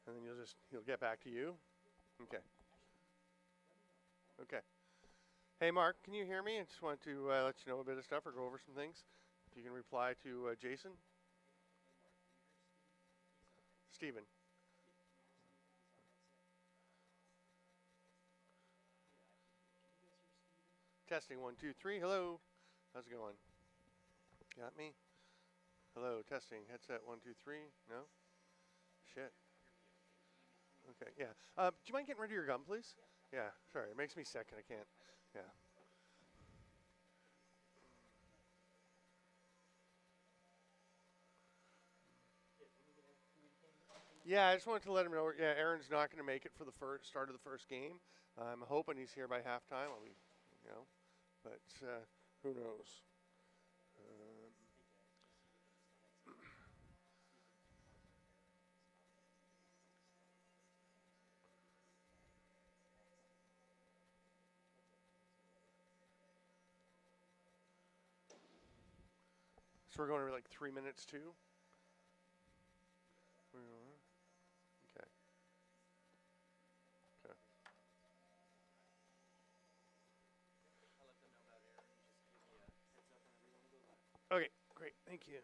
and then he'll get back to you. Okay. Okay. Hey, Mark, can you hear me? I just want to let you know a bit of stuff or go over some things. If you can reply to Jason. Steven. Testing 1, 2, 3. Hello. How's it going? Got me? Hello. Testing. Headset 1, 2, 3. No? Shit. Okay. Yeah. Do you mind getting rid of your gum, please? Yeah. Sorry. It makes me sick and I can't. Yeah. Yeah, I just wanted to let him know. Yeah, Aaron's not going to make it for the start of the first game. I'm hoping he's here by halftime. I'll be, but who knows? So we're going to like 3 minutes too. Okay. Okay. Okay. Great. Thank you.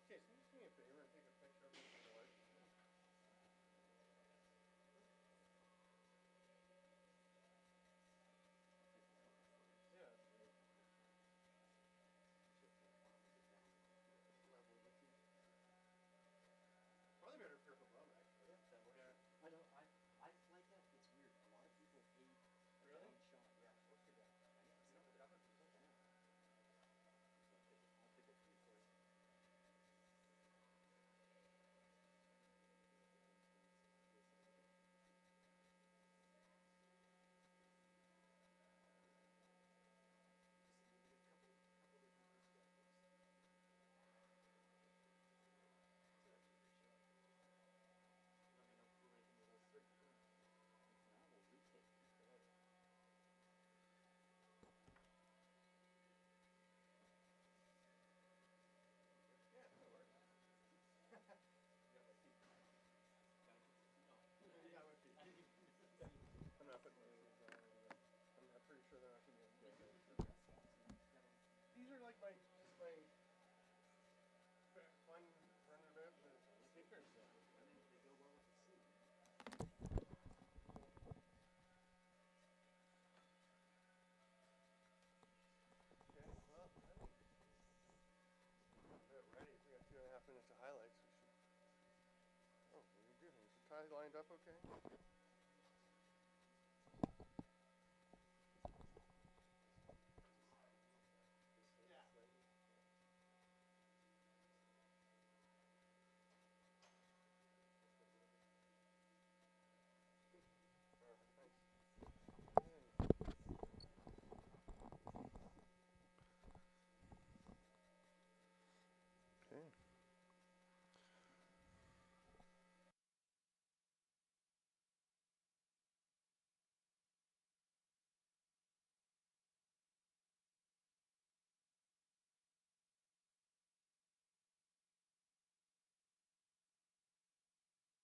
Okay, so just do me a favor and take a picture of this board. Yeah. Probably better if you're above, actually. Yeah, that works. Yeah. I know. I like that. It's weird. A lot of people hate a down shot. Yeah, of course they do. I know. It's not the other people. Yeah. I'll take a few for you. I'm pretty sure they're not going to be able to. These are like my fun running about the stickers. I think they go well with the suit. Okay, well, we're ready. We got 2.5 minutes of highlights. We should. Oh, what are you doing? Is the tie lined up okay? Okay.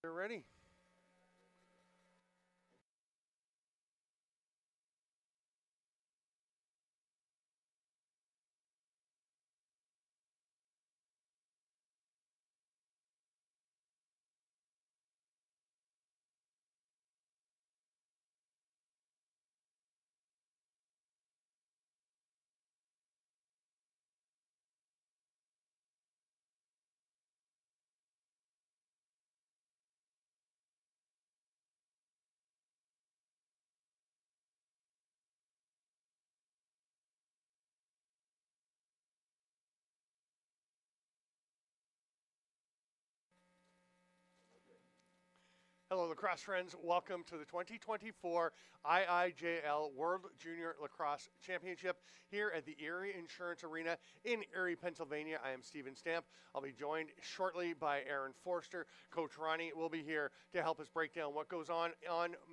They're ready. Hello, lacrosse friends. Welcome to the 2024 IIJL World Junior Lacrosse Championship here at the Erie Insurance Arena in Erie, Pennsylvania. I am Steven Stamp. I'll be joined shortly by Aaron Forster. Coach Ronnie will be here to help us break down what goes on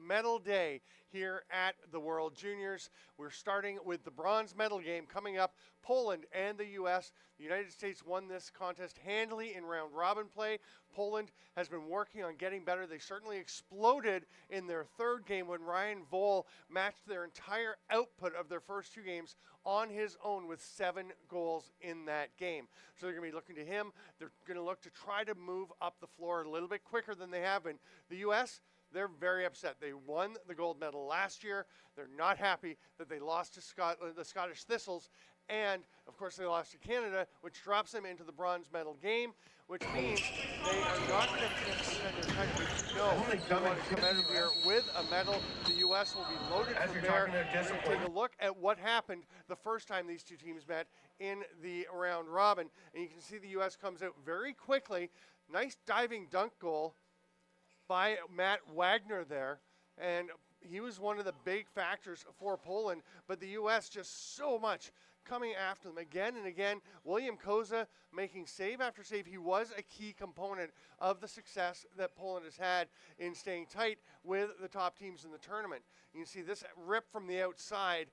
medal day here at the World Juniors. We're starting with the bronze medal game coming up. Poland and the U.S. The United States won this contest handily in round robin play. Poland has been working on getting better. They certainly exploded in their third game when Ryan Voll matched their entire output of their first two games on his own with 7 goals in that game. So they're going to be looking to him. They're going to look to try to move up the floor a little bit quicker than they have been. The U.S., they're very upset. They won the gold medal last year. They're not happy that they lost to the Scottish Thistles. And, of course, they lost to Canada, which drops them into the bronze medal game, which means they are not going to have a chance to defend their country. No, they want to come out of here with a medal. The U.S. will be loaded from there. So take a look at what happened the first time these two teams met in the round robin. And you can see the U.S. comes out very quickly. Nice diving dunk goal by Matt Wagner there. And he was one of the big factors for Poland. But the U.S. just so much coming after them again and again. William Koza making save after save. He was a key component of the success that Poland has had in staying tight with the top teams in the tournament. You can see this rip from the outside,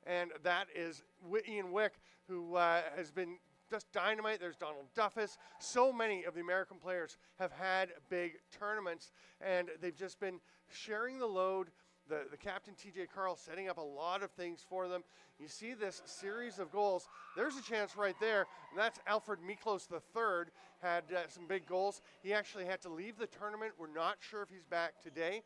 and that is Ian Wick, who has been just dynamite. There's Donald Duffus. So many of the American players have had big tournaments, and they've just been sharing the load. The captain, TJ Carl, setting up a lot of things for them. You see this series of goals. There's a chance right there, and that's Alfred Miklos III, had some big goals. He actually had to leave the tournament. We're not sure if he's back today.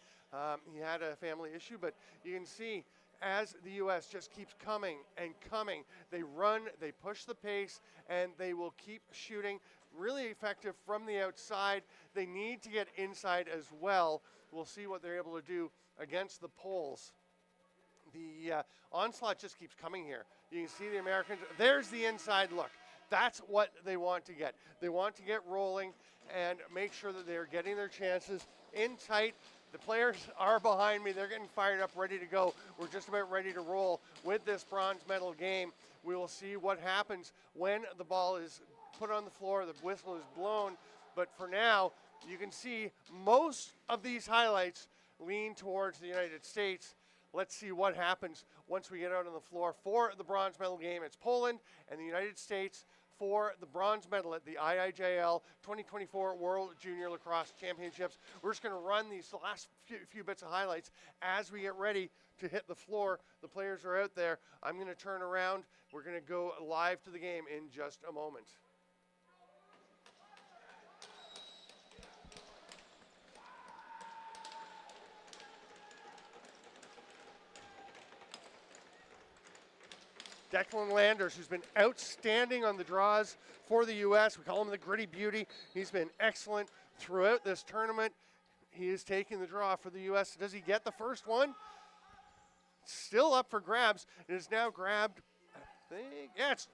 He had a family issue, but you can see as the U.S. just keeps coming and coming, they run, they push the pace, and they will keep shooting. Really effective from the outside. They need to get inside as well. We'll see what they're able to do against the Poles. The onslaught just keeps coming here. You can see the Americans. There's the inside look. That's what they want to get. They want to get rolling and make sure that they're getting their chances in tight. The players are behind me. They're getting fired up, ready to go. We're just about ready to roll with this bronze medal game. We will see what happens when the ball is put on the floor, the whistle is blown. But for now, you can see most of these highlights lean towards the United States. Let's see what happens once we get out on the floor for the bronze medal game. It's Poland and the United States for the bronze medal at the IIJL 2024 World Junior Lacrosse Championships. We're just going to run these last few bits of highlights as we get ready to hit the floor. The players are out there. I'm going to turn around. We're going to go live to the game in just a moment. Declan Landers, who's been outstanding on the draws for the U.S. We call him the gritty beauty. He's been excellent throughout this tournament. He is taking the draw for the U.S. Does he get the first one? Still up for grabs. It is now grabbed, I think, yes.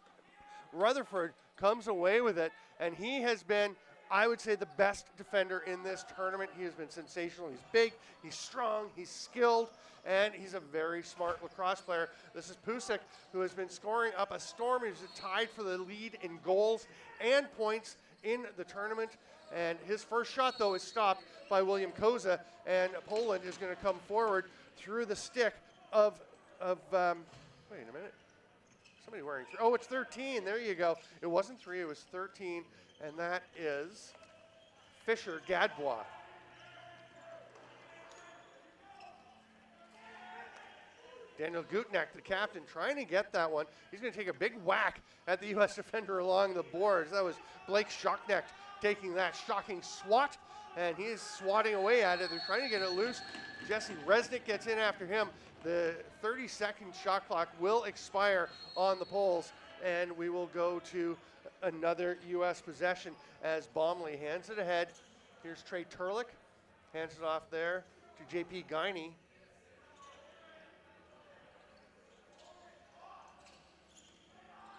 Rutherford comes away with it, and he has been, I would say, the best defender in this tournament. He has been sensational. He's big, he's strong, he's skilled, and he's a very smart lacrosse player. This is Pusick, who has been scoring up a storm. He's tied for the lead in goals and points in the tournament. And his first shot, though, is stopped by William Koza, and Poland is going to come forward through the stick of wait a minute. Somebody wearing 3. Oh, it's 13. There you go. It wasn't 3, it was 13, and that is Fisher Gadbois. Daniel Gutnack, the captain, trying to get that one. He's going to take a big whack at the U.S. defender along the boards. That was Blake Shocknecht taking that shocking swat, and he is swatting away at it. They're trying to get it loose. Jesse Resnick gets in after him. The 30-second shot clock will expire on the Poles, and we will go to another U.S. possession as Bomley hands it ahead. Here's Trey Turlick, hands it off there to J.P. Guiney.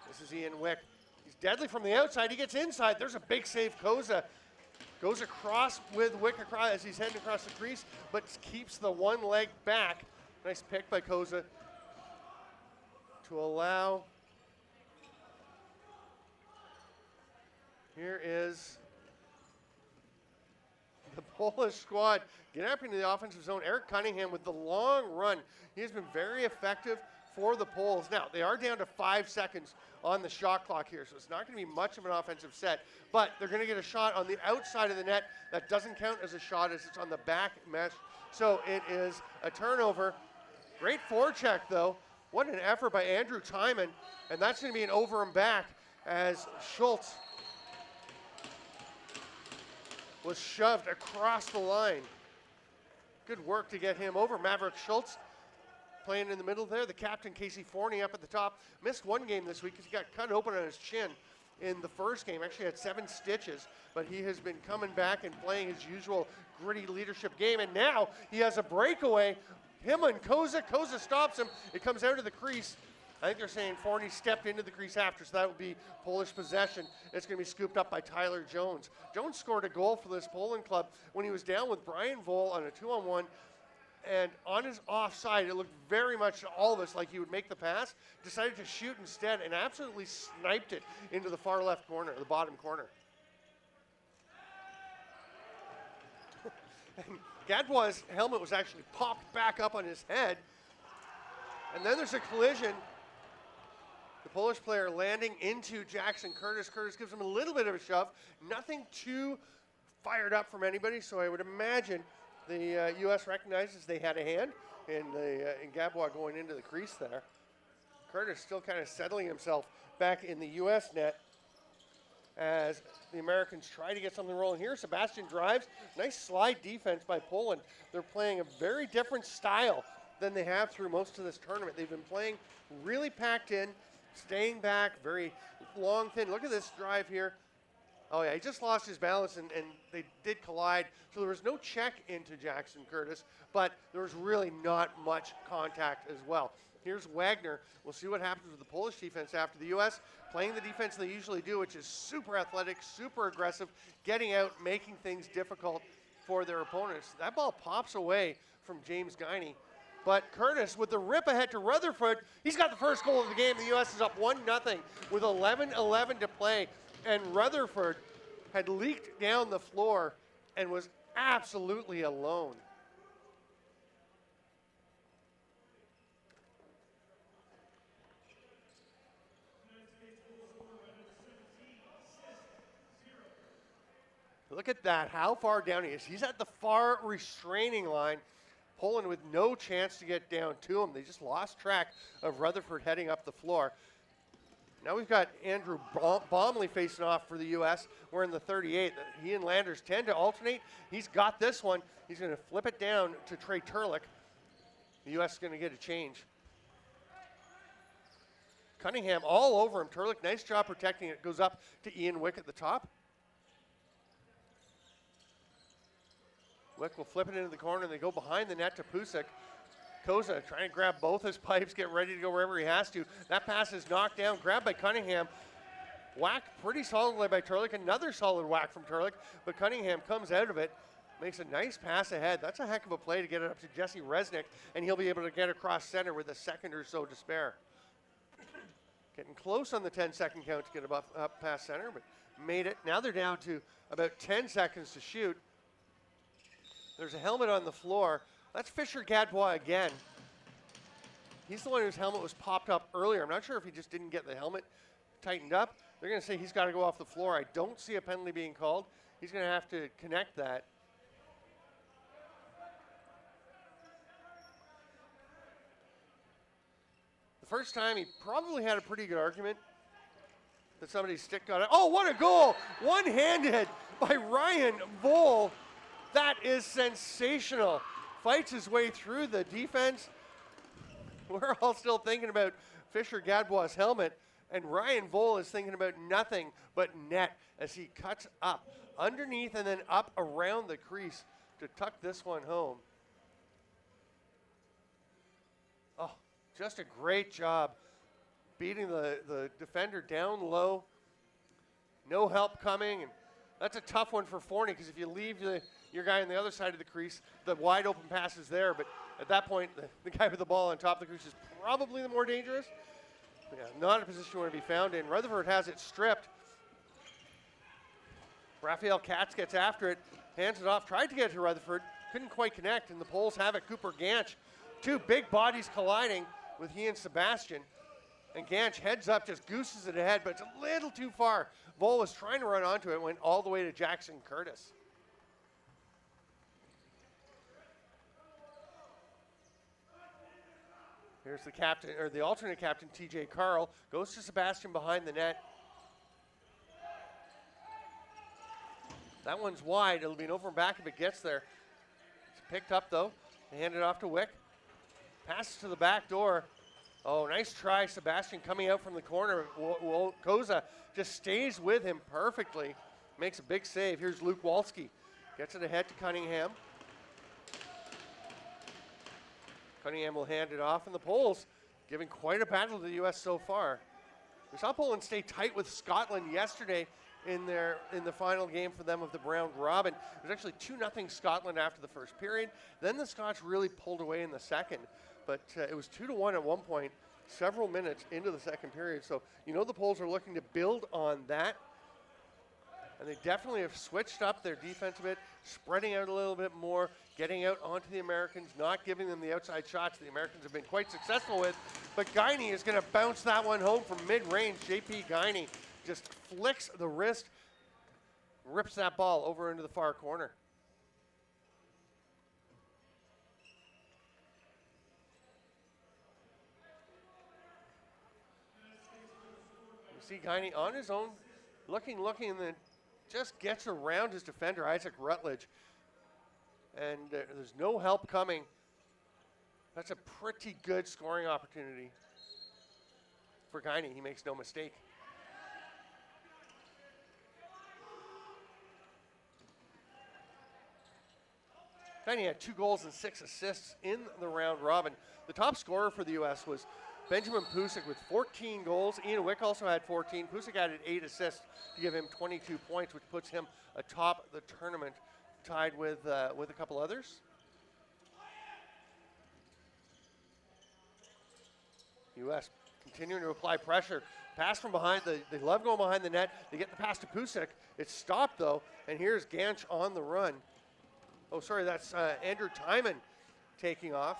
This is Ian Wick. He's deadly from the outside. He gets inside. There's a big save, Koza. Goes across with Wick across as he's heading across the crease, but keeps the one leg back. Nice pick by Koza to allow. Here is the Polish squad getting up into the offensive zone. Eric Cunningham with the long run. He has been very effective for the Poles. Now, they are down to 5 seconds on the shot clock here, so it's not going to be much of an offensive set, but they're going to get a shot on the outside of the net. That doesn't count as a shot as it's on the back mesh, so it is a turnover. Great forecheck, though. What an effort by Andrew Timon, and that's going to be an over and back as Schultz was shoved across the line. Good work to get him over. Maverick Schultz playing in the middle there. The captain, Casey Forney, up at the top. Missed one game this week because he got cut open on his chin in the first game. Actually had 7 stitches, but he has been coming back and playing his usual gritty leadership game. And now he has a breakaway. Him and Koza. Koza stops him. It comes out of the crease. I think they're saying Forney stepped into the crease after, so that would be Polish possession. It's going to be scooped up by Tyler Jones. Jones scored a goal for this Poland club when he was down with Brian Vole on a 2-on-1. And on his offside, it looked very much to all of us like he would make the pass. Decided to shoot instead and absolutely sniped it into the far left corner, the bottom corner. And Gadbois' helmet was actually popped back up on his head. And then there's a collision. The Polish player landing into Jackson Curtis. Curtis gives him a little bit of a shove. Nothing too fired up from anybody, so I would imagine the U.S. recognizes they had a hand in Gadbois going into the crease there. Curtis still kind of settling himself back in the U.S. net as the Americans try to get something rolling here. Sebastian drives. Nice slide defense by Poland. They're playing a very different style than they have through most of this tournament. They've been playing really packed in, staying back, very long, thin. Look at this drive here. Oh yeah, he just lost his balance and they did collide. So there was no check into Jackson Curtis, but there was really not much contact as well. Here's Wagner. We'll see what happens with the Polish defense after the U.S. playing the defense they usually do, which is super athletic, super aggressive, getting out, making things difficult for their opponents. That ball pops away from James Guiney. But Curtis with the rip ahead to Rutherford, he's got the first goal of the game. The U.S. is up 1-0 with 11:11 to play. And Rutherford had leaked down the floor and was absolutely alone. Look at that, how far down he is. He's at the far restraining line. Poland with no chance to get down to him. They just lost track of Rutherford heading up the floor. Now we've got Andrew Baumley facing off for the U.S. We're in the 38. He and Landers tend to alternate. He's got this one. He's going to flip it down to Trey Turlick. The U.S. is going to get a change. Cunningham all over him. Turlick, nice job protecting it. Goes up to Ian Wick at the top. Wick will flip it into the corner, and they go behind the net to Pusick. Koza trying to grab both his pipes, get ready to go wherever he has to. That pass is knocked down, grabbed by Cunningham. Whacked pretty solidly by Turlick. Another solid whack from Turlick, but Cunningham comes out of it, makes a nice pass ahead. That's a heck of a play to get it up to Jesse Resnick, and he'll be able to get across center with a second or so to spare. Getting close on the 10-second count to get up past center, but made it. Now they're down to about 10 seconds to shoot. There's a helmet on the floor. That's Fisher Gadbois again. He's the one whose helmet was popped up earlier. I'm not sure if he just didn't get the helmet tightened up. They're going to say he's got to go off the floor. I don't see a penalty being called. He's going to have to connect that. The first time he probably had a pretty good argument that somebody's stick got it. Oh, what a goal! One-handed by Ryan Vole. That is sensational. Fights his way through the defense. We're all still thinking about Fisher Gadbois' helmet, and Ryan Vole is thinking about nothing but net as he cuts up underneath and then up around the crease to tuck this one home. Oh, just a great job beating the defender down low. No help coming, and That's a tough one for Forney, because if you leave your guy on the other side of the crease, the wide open pass is there. But at that point, the guy with the ball on top of the crease is probably the more dangerous. Yeah, not a position you want to be found in. Rutherford has it stripped. Raphael Katz gets after it, hands it off, tried to get it to Rutherford, couldn't quite connect, and the Poles have it. Cooper Ganch, two big bodies colliding with he and Sebastian. And Ganch heads up, just gooses it ahead, but it's a little too far. Vol was trying to run onto it, went all the way to Jackson Curtis. Here's the captain, or the alternate captain, TJ Carl, goes to Sebastian behind the net. That one's wide. It'll be an over and back if it gets there. It's picked up, though. They hand it off to Wick. Passes to the back door. Oh, nice try. Sebastian coming out from the corner. Koza just stays with him perfectly. Makes a big save. Here's Luke Walski. Gets it ahead to Cunningham. Cunningham will hand it off, and the Poles giving quite a battle to the U.S. so far. We saw Poland stay tight with Scotland yesterday in the final game for them of the round robin. It was actually 2-0 Scotland after the first period. Then the Scots really pulled away in the second, but it was 2-1 at one point, several minutes into the second period. So you know the Poles are looking to build on that, and they definitely have switched up their defense a bit, spreading out a little bit more, getting out onto the Americans, not giving them the outside shots the Americans have been quite successful with. But Guiney is going to bounce that one home from mid-range. JP Guiney just flicks the wrist, rips that ball over into the far corner. You see Guiney on his own, looking, and then just gets around his defender, Isaac Rutledge. And there's no help coming. That's a pretty good scoring opportunity for Guiney. He makes no mistake. Guiney had 2 goals and 6 assists in the round robin. The top scorer for the U.S. was Benjamin Pusick with 14 goals. Ian Wick also had 14. Pusick added 8 assists to give him 22 points, which puts him atop the tournament, tied with a couple others. U.S. continuing to apply pressure. Pass from behind. They love going behind the net. They get the pass to Pusick. It's stopped, though, and here's Ganch on the run. Oh, sorry, that's Andrew Timon taking off.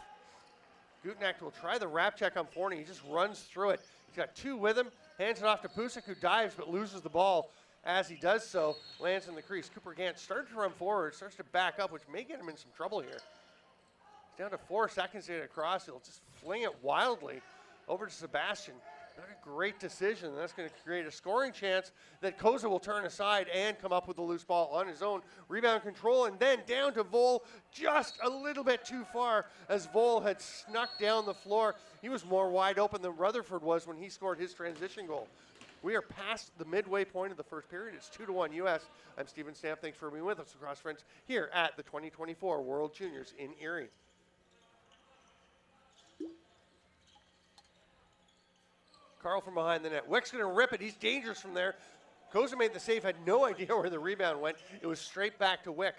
Gutenacht will try the wrap check on Forney. He just runs through it. He's got 2 with him, hands it off to Pusick, who dives but loses the ball. As he does so, lands in the crease. Cooper Gant started to run forward, starts to back up, which may get him in some trouble here. He's down to 4 seconds to get across. He'll just fling it wildly over to Sebastian. Not a great decision. That's going to create a scoring chance that Koza will turn aside and come up with a loose ball on his own. Rebound control, and then down to Vol, just a little bit too far as Vol had snuck down the floor. He was more wide open than Rutherford was when he scored his transition goal. We are past the midway point of the first period. It's 2-1 U.S. I'm Stephen Stamp. Thanks for being with us, Lacrosse friends, here at the 2024 World Juniors in Erie. Carl from behind the net. Wick's going to rip it. He's dangerous from there. Koza made the save, had no idea where the rebound went. It was straight back to Wick.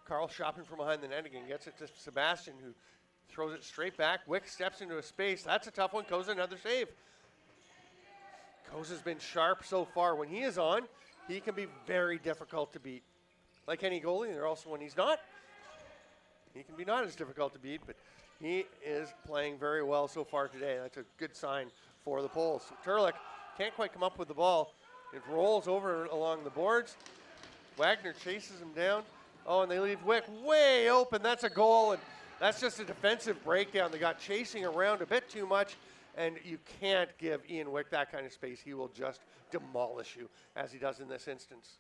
Carl shopping from behind the net again. Gets it to Sebastian, who throws it straight back. Wick steps into a space. That's a tough one. Koza, another save. Koza's been sharp so far. When he is on, he can be very difficult to beat. Like any goalie, and also when he's not, he can be not as difficult to beat, but he is playing very well so far today. That's a good sign for the Poles. Turlik can't quite come up with the ball. It rolls over along the boards. Wagner chases him down. Oh, and they leave Wick way open. That's a goal, and that's just a defensive breakdown. They got chasing around a bit too much, and you can't give Ian Wick that kind of space. He will just demolish you, as he does in this instance.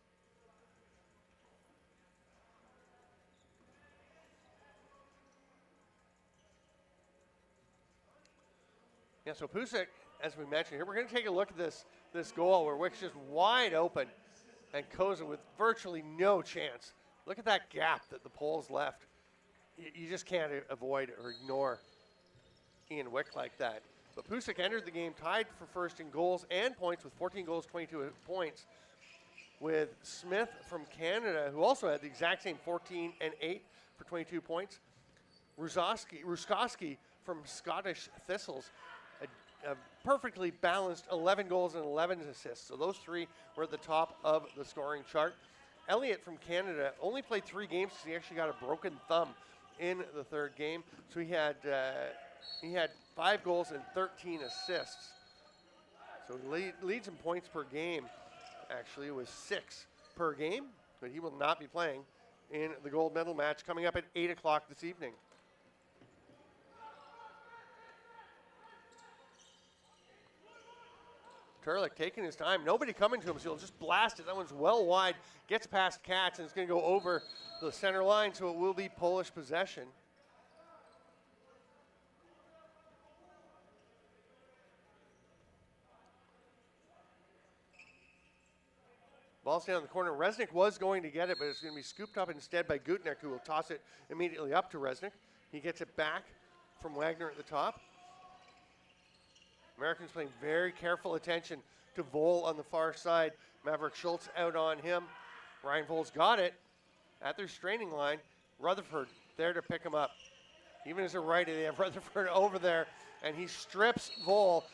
Yeah, so Pusick, as we mentioned here, we're going to take a look at this goal where Wick's just wide open and Koza with virtually no chance. Look at that gap that the Poles left. You just can't avoid or ignore Ian Wick like that. But Pusick entered the game tied for first in goals and points with 14 goals, 22 points. with Smith from Canada, who also had the exact same 14 and 8 for 22 points. Ruskowski from Scottish Thistles, a perfectly balanced 11 goals and 11 assists. So those three were at the top of the scoring chart. Elliott from Canada only played 3 games because he actually got a broken thumb in the third game. So he had 5 goals and 13 assists. So he leads in points per game, actually, with 6 per game. But he will not be playing in the gold medal match coming up at 8 o'clock this evening. Turlik taking his time. Nobody coming to him, so he'll just blast it. That one's well wide. Gets past Katz, and it's going to go over the center line, so it will be Polish possession. Ball's down in the corner. Resnick was going to get it, but it's going to be scooped up instead by Gutnick, who will toss it immediately up to Resnick. He gets it back from Wagner at the top. Americans paying very careful attention to Vol on the far side. Maverick Schultz out on him. Ryan Vol's got it at their straining line. Rutherford there to pick him up. Even as a righty, they have Rutherford over there, and he strips Vol.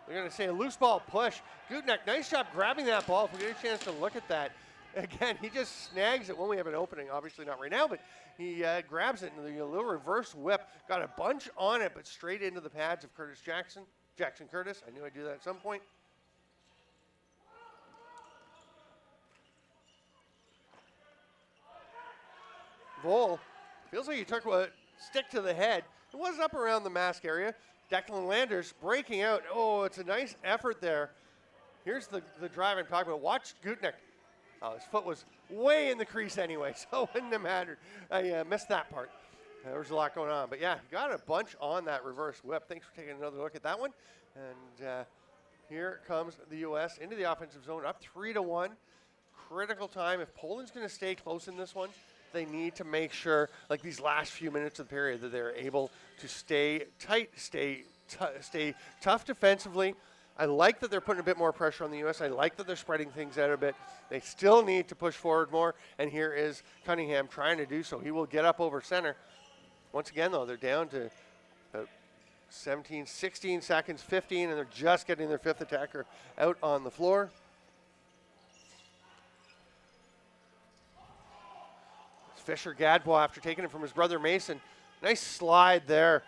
They're going to say a loose ball push. Gutnick, nice job grabbing that ball. If we get a chance to look at that. Again, he just snags it when we have an opening. Obviously not right now, but he grabs it in the little reverse whip. Got a bunch on it, but straight into the pads of Curtis Jackson. Jackson Curtis. I knew I'd do that at some point. Vol feels like he took a stick to the head. It was up around the mask area. Declan Landers breaking out. Oh, it's a nice effort there. Here's the drive I'm talking about. Watch Gutnick. Oh, his foot was way in the crease anyway, so it wouldn't have mattered. I missed that part. There was a lot going on. But, yeah, got a bunch on that reverse whip. Thanks for taking another look at that one. And here comes the U.S. into the offensive zone, up 3-1. Critical time. If Poland's going to stay close in this one, they need to make sure, like these last few minutes of the period, that they're able to stay tight, stay tough defensively. I like that they're putting a bit more pressure on the U.S. I like that they're spreading things out a bit. They still need to push forward more, and here is Cunningham trying to do so. He will get up over center. Once again, though, they're down to 17, 16 seconds, 15, and they're just getting their 5th attacker out on the floor. Fisher Gadbois after taking it from his brother Mason. Nice slide there.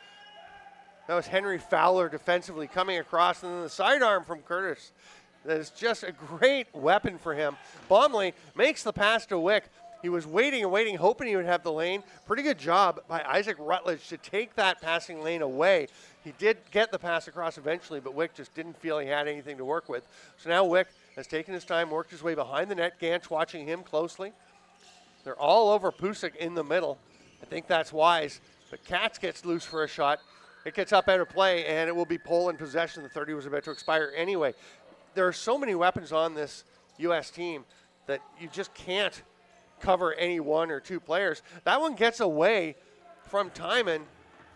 That was Henry Fowler defensively coming across, and then the sidearm from Curtis. That is just a great weapon for him. Bomley makes the pass to Wick. He was waiting and waiting, hoping he would have the lane. Pretty good job by Isaac Rutledge to take that passing lane away. He did get the pass across eventually, but Wick just didn't feel he had anything to work with. So now Wick has taken his time, worked his way behind the net. Gantz watching him closely. They're all over Pusick in the middle. I think that's wise. But Katz gets loose for a shot. It gets up out of play, and it will be Poland possession. The 30 was about to expire anyway. There are so many weapons on this U.S. team that you just can't cover any 1 or 2 players. That one gets away from Timon,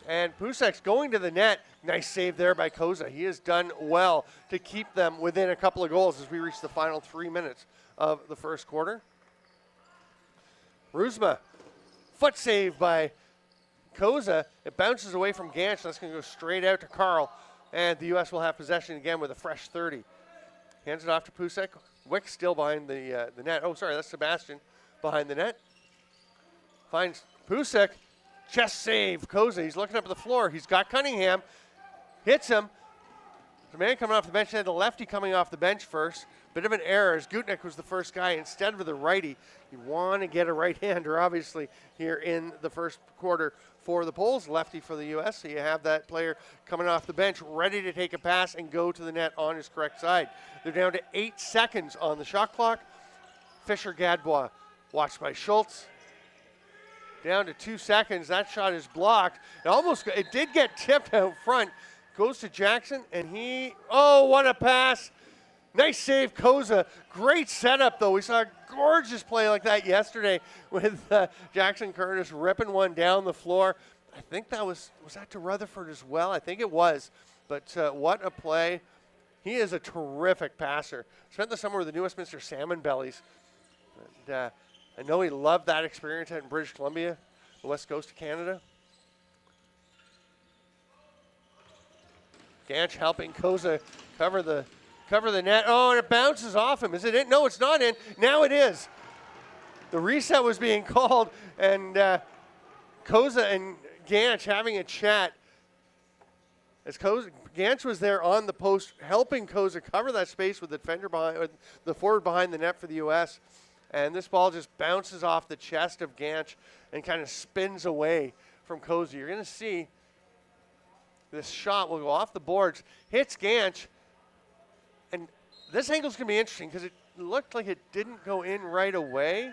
and Pusick's going to the net. Nice save there by Koza. He has done well to keep them within a couple of goals as we reach the final 3 minutes of the first quarter. Ruzma, foot save by Koza. It bounces away from Gantz. That's going to go straight out to Carl. And the U.S. will have possession again with a fresh 30. Hands it off to Pusick. Wick still behind the net. Oh, sorry, that's Sebastian behind the net. Finds Pusick. Chest save. Koza, he's looking up at the floor. He's got Cunningham. Hits him. The man coming off the bench had the lefty coming off the bench first. Bit of an error as Gutnick was the first guy instead of the righty. You want to get a right-hander, obviously, here in the first quarter for the Poles. Lefty for the U.S., so you have that player coming off the bench ready to take a pass and go to the net on his correct side. They're down to 8 seconds on the shot clock. Fisher Gadbois watched by Schultz. Down to 2 seconds. That shot is blocked. It did get tipped out front. Goes to Jackson, and what a pass. Nice save, Koza. Great setup, though. We saw a gorgeous play like that yesterday with Jackson Curtis ripping one down the floor. I think that was that to Rutherford as well? I think it was. But what a play He is a terrific passer. Spent the summer with the New Westminster Salmon Bellies. And, I know he loved that experience out in British Columbia, the west coast of Canada. Ganch helping Koza cover the net. Oh, and it bounces off him. Is it in? No, it's not in. Now it is. The reset was being called, and Koza and Ganch having a chat. As Ganch was there on the post, helping Koza cover that space with the defender behind, or the forward behind the net for the U.S. And this ball just bounces off the chest of Ganch and kind of spins away from Koza. You're going to see this shot will go off the boards, hits Ganch, and this angle's going to be interesting because it looked like it didn't go in right away.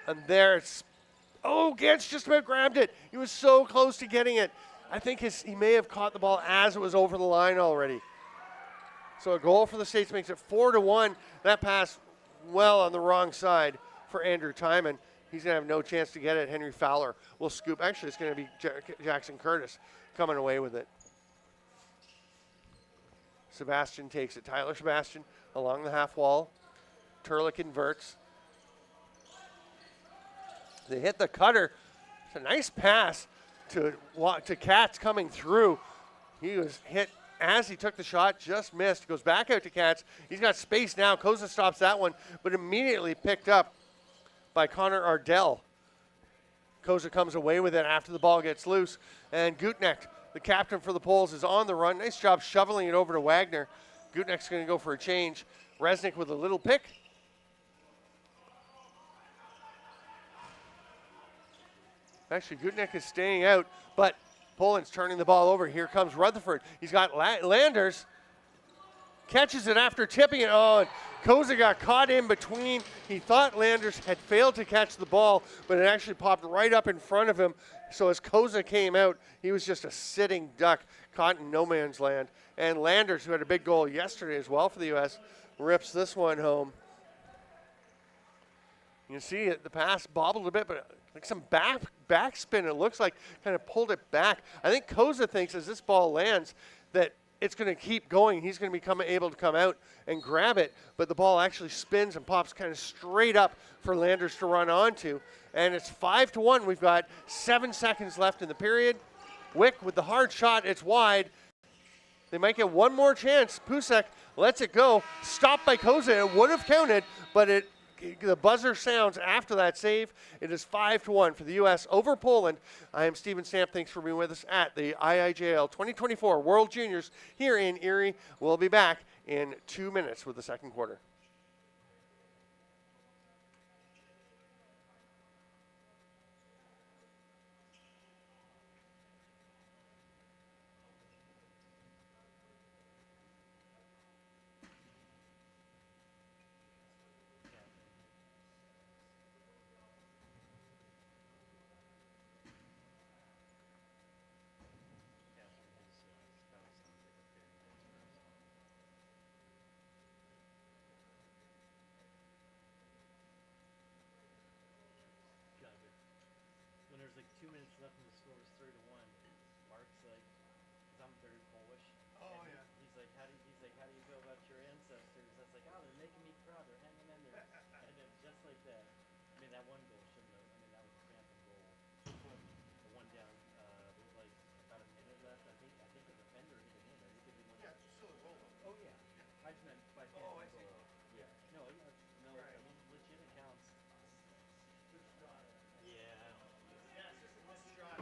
And there it's, oh, Ganch just about grabbed it. He was so close to getting it. I think he may have caught the ball as it was over the line already. So a goal for the States makes it 4-1. That pass well on the wrong side for Andrew Timon. He's going to have no chance to get it. Henry Fowler will scoop. Actually, it's going to be Jackson Curtis coming away with it. Sebastian takes it. Tyler Sebastian along the half wall. Turlick inverts. They hit the cutter. It's a nice pass to Katz coming through. He was hit as he took the shot, just missed. Goes back out to Katz. He's got space now. Koza stops that one, but immediately picked up by Connor Ardell. Koza comes away with it after the ball gets loose. And Gutnecht, the captain for the Poles, is on the run. Nice job shoveling it over to Wagner. Gutnecht's going to go for a change. Resnick with a little pick. Actually, Gutnecht is staying out, but Poland's turning the ball over. Here comes Rutherford. He's got Landers. Catches it after tipping it. Oh, and Koza got caught in between. He thought Landers had failed to catch the ball, but it actually popped right up in front of him. So as Koza came out, he was just a sitting duck caught in no man's land. And Landers, who had a big goal yesterday as well for the U.S., rips this one home. You can see it, the pass bobbled a bit, but like some backspin, it looks like, kind of pulled it back. I think Koza thinks as this ball lands that it's going to keep going. He's going to be able to come out and grab it, but the ball actually spins and pops kind of straight up for Landers to run onto. And it's 5-1. We've got 7 seconds left in the period. Wick with the hard shot. It's wide. They might get one more chance. Pusek lets it go. Stopped by Koza. It would have counted, but the buzzer sounds after that save. It is 5-1 for the U.S. over Poland. I am Steven Stamp. Thanks for being with us at the IIJL 2024 World Juniors here in Erie. We'll be back in 2 minutes with the second quarter. There's like 2 minutes left and the score was 3-1. Mark's like, cause I'm very Polish. Oh and yeah. He's like, how do you feel about your ancestors? I was like, oh, they're making me proud. They're hanging in there. And then just like that, I mean, that one goal shouldn't have. I mean, that was a phantom goal. The one down, with like about a minute left. I think the defender hit it in. I think it Yeah, it's still a goal. Oh yeah. I just meant by phantom Oh, I see. goal. Yeah. No, yeah, no. Right. I mean, legit it counts. Good shot. Yeah. Yeah, it's just a missed shot.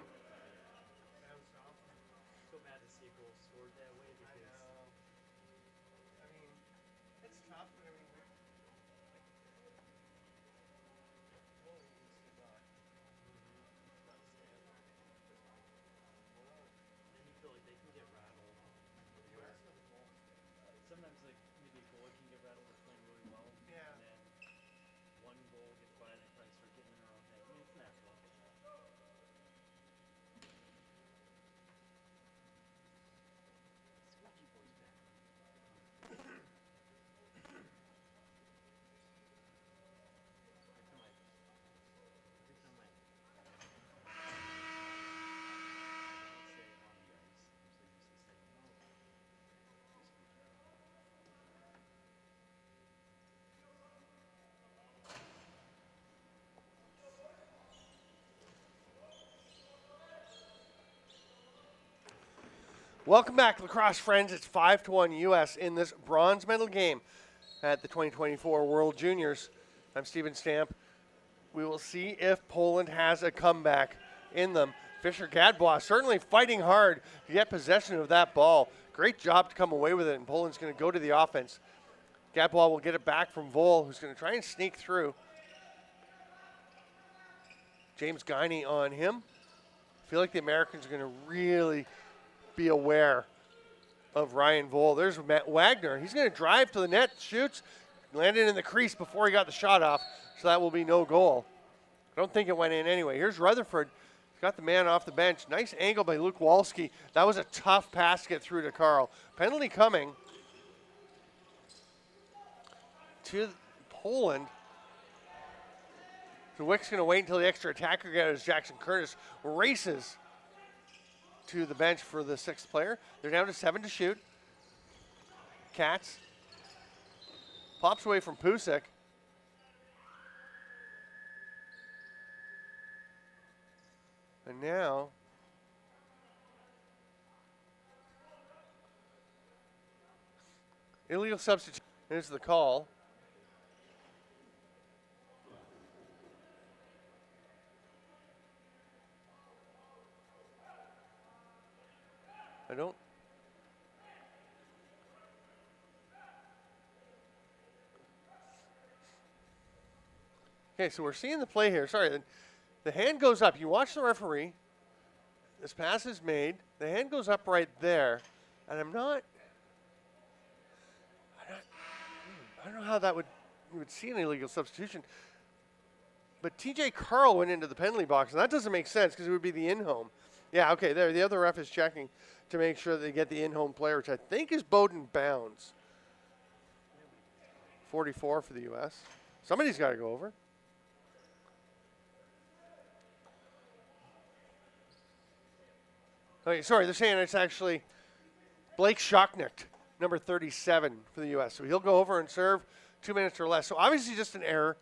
Welcome back, lacrosse friends. It's 5-1 U.S. in this bronze medal game at the 2024 World Juniors. I'm Steven Stamp. We will see if Poland has a comeback in them. Fisher Gadbois certainly fighting hard to get possession of that ball. Great job to come away with it, and Poland's going to go to the offense. Gadbois will get it back from Vol, who's going to try and sneak through. James Guiney on him. I feel like the Americans are going to really be aware of Ryan Vol. There's Matt Wagner. He's going to drive to the net, shoots, landed in the crease before he got the shot off, so that will be no goal. I don't think it went in anyway. Here's Rutherford. He's got the man off the bench. Nice angle by Luke Walski. That was a tough pass to get through to Carl. Penalty coming to Poland. So Wick's going to wait until the extra attacker gets as Jackson Curtis races to the bench for the sixth player. They're down to 7 to shoot. Katz pops away from Pusick. And now illegal substitution is the call. I don't. Okay, so we're seeing the play here. Sorry, the hand goes up. You watch the referee. This pass is made. The hand goes up right there. And I don't know how that you would see an illegal substitution. But TJ Carl went into the penalty box, and that doesn't make sense because it would be the in-home. Yeah, okay, there. The other ref is checking to make sure they get the in-home player, which I think is Bowden Bounds. 44 for the U.S. Somebody's got to go over. Okay, sorry, they're saying it's actually Blake Schocknicht, number 37 for the U.S. So he'll go over and serve 2 minutes or less. So obviously just an error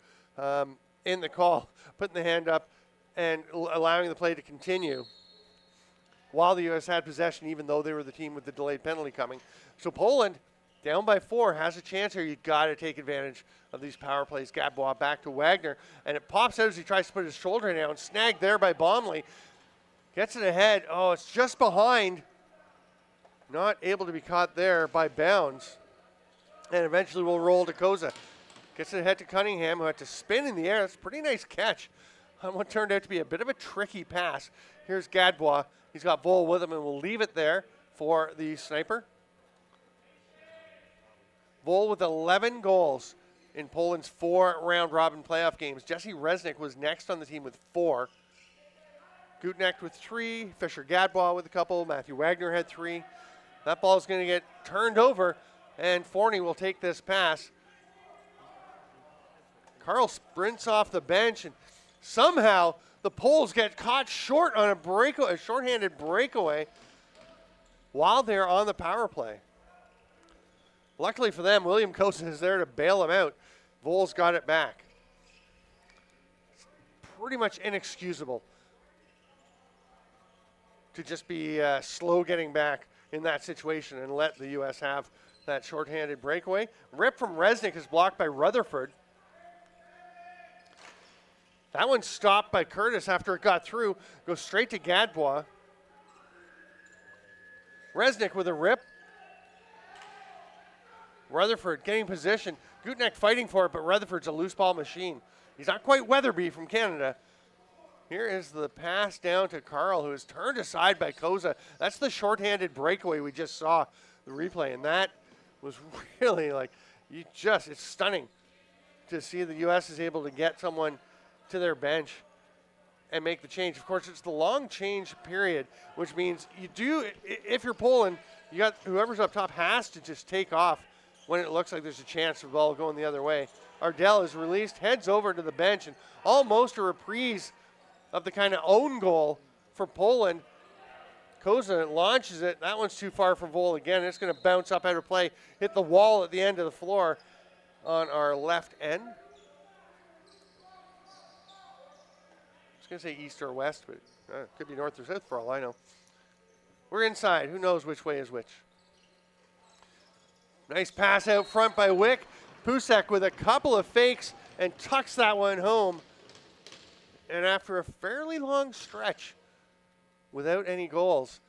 in the call, putting the hand up and allowing the play to continue while the U.S. had possession, even though they were the team with the delayed penalty coming. So Poland, down by 4, has a chance here. You've got to take advantage of these power plays. Gadbois back to Wagner, and it pops out as he tries to put his shoulder down. Snagged there by Baumley. Gets it ahead. Oh, it's just behind. Not able to be caught there by Bounds. And eventually will roll to Koza. Gets it ahead to Cunningham, who had to spin in the air. That's a pretty nice catch on what turned out to be a bit of a tricky pass. Here's Gadbois. He's got Vol with him, and we'll leave it there for the sniper. Vol with 11 goals in Poland's 4 round-robin playoff games. Jesse Resnick was next on the team with 4. Gutnecht with 3. Fisher Gadbois with a couple. Matthew Wagner had 3. That ball is going to get turned over, and Forney will take this pass. Carl sprints off the bench, and somehow the Poles get caught short on a shorthanded breakaway while they're on the power play. Luckily for them, William Kosa is there to bail them out. Vol's got it back. It's pretty much inexcusable to just be slow getting back in that situation and let the U.S. have that shorthanded breakaway. Rip from Resnick is blocked by Rutherford. That one stopped by Curtis after it got through. Goes straight to Gadbois. Resnick with a rip. Rutherford getting position. Gutnecht fighting for it, but Rutherford's a loose ball machine. He's not quite Weatherby from Canada. Here is the pass down to Carl, who is turned aside by Koza. That's the shorthanded breakaway we just saw, the replay, and that was really it's stunning to see the U.S. is able to get someone to their bench and make the change. Of course, it's the long change period, which means if you're Poland, you got whoever's up top has to just take off when it looks like there's a chance of the ball going the other way. Ardell is released, heads over to the bench, and almost a reprise of the kind of own goal for Poland. Koza launches it. That one's too far for Vol again. It's going to bounce up out of play, hit the wall at the end of the floor on our left end. I was going to say east or west, but it could be north or south for all I know. We're inside. Who knows which way is which? Nice pass out front by Wick. Pusek with a couple of fakes and tucks that one home. And after a fairly long stretch without any goals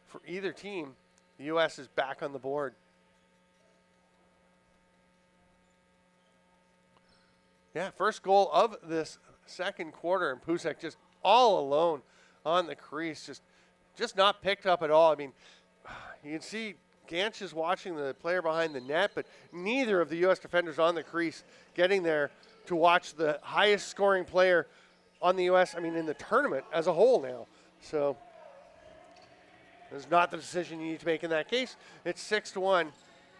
for either team, the U.S. is back on the board. Yeah, first goal of this second quarter, and Pusek just all alone on the crease, just not picked up at all. I mean, you can see Ganch is watching the player behind the net, but neither of the U.S. defenders on the crease getting there to watch the highest scoring player on the U.S., I mean, in the tournament as a whole now. So this is not the decision you need to make in that case. It's 6-1.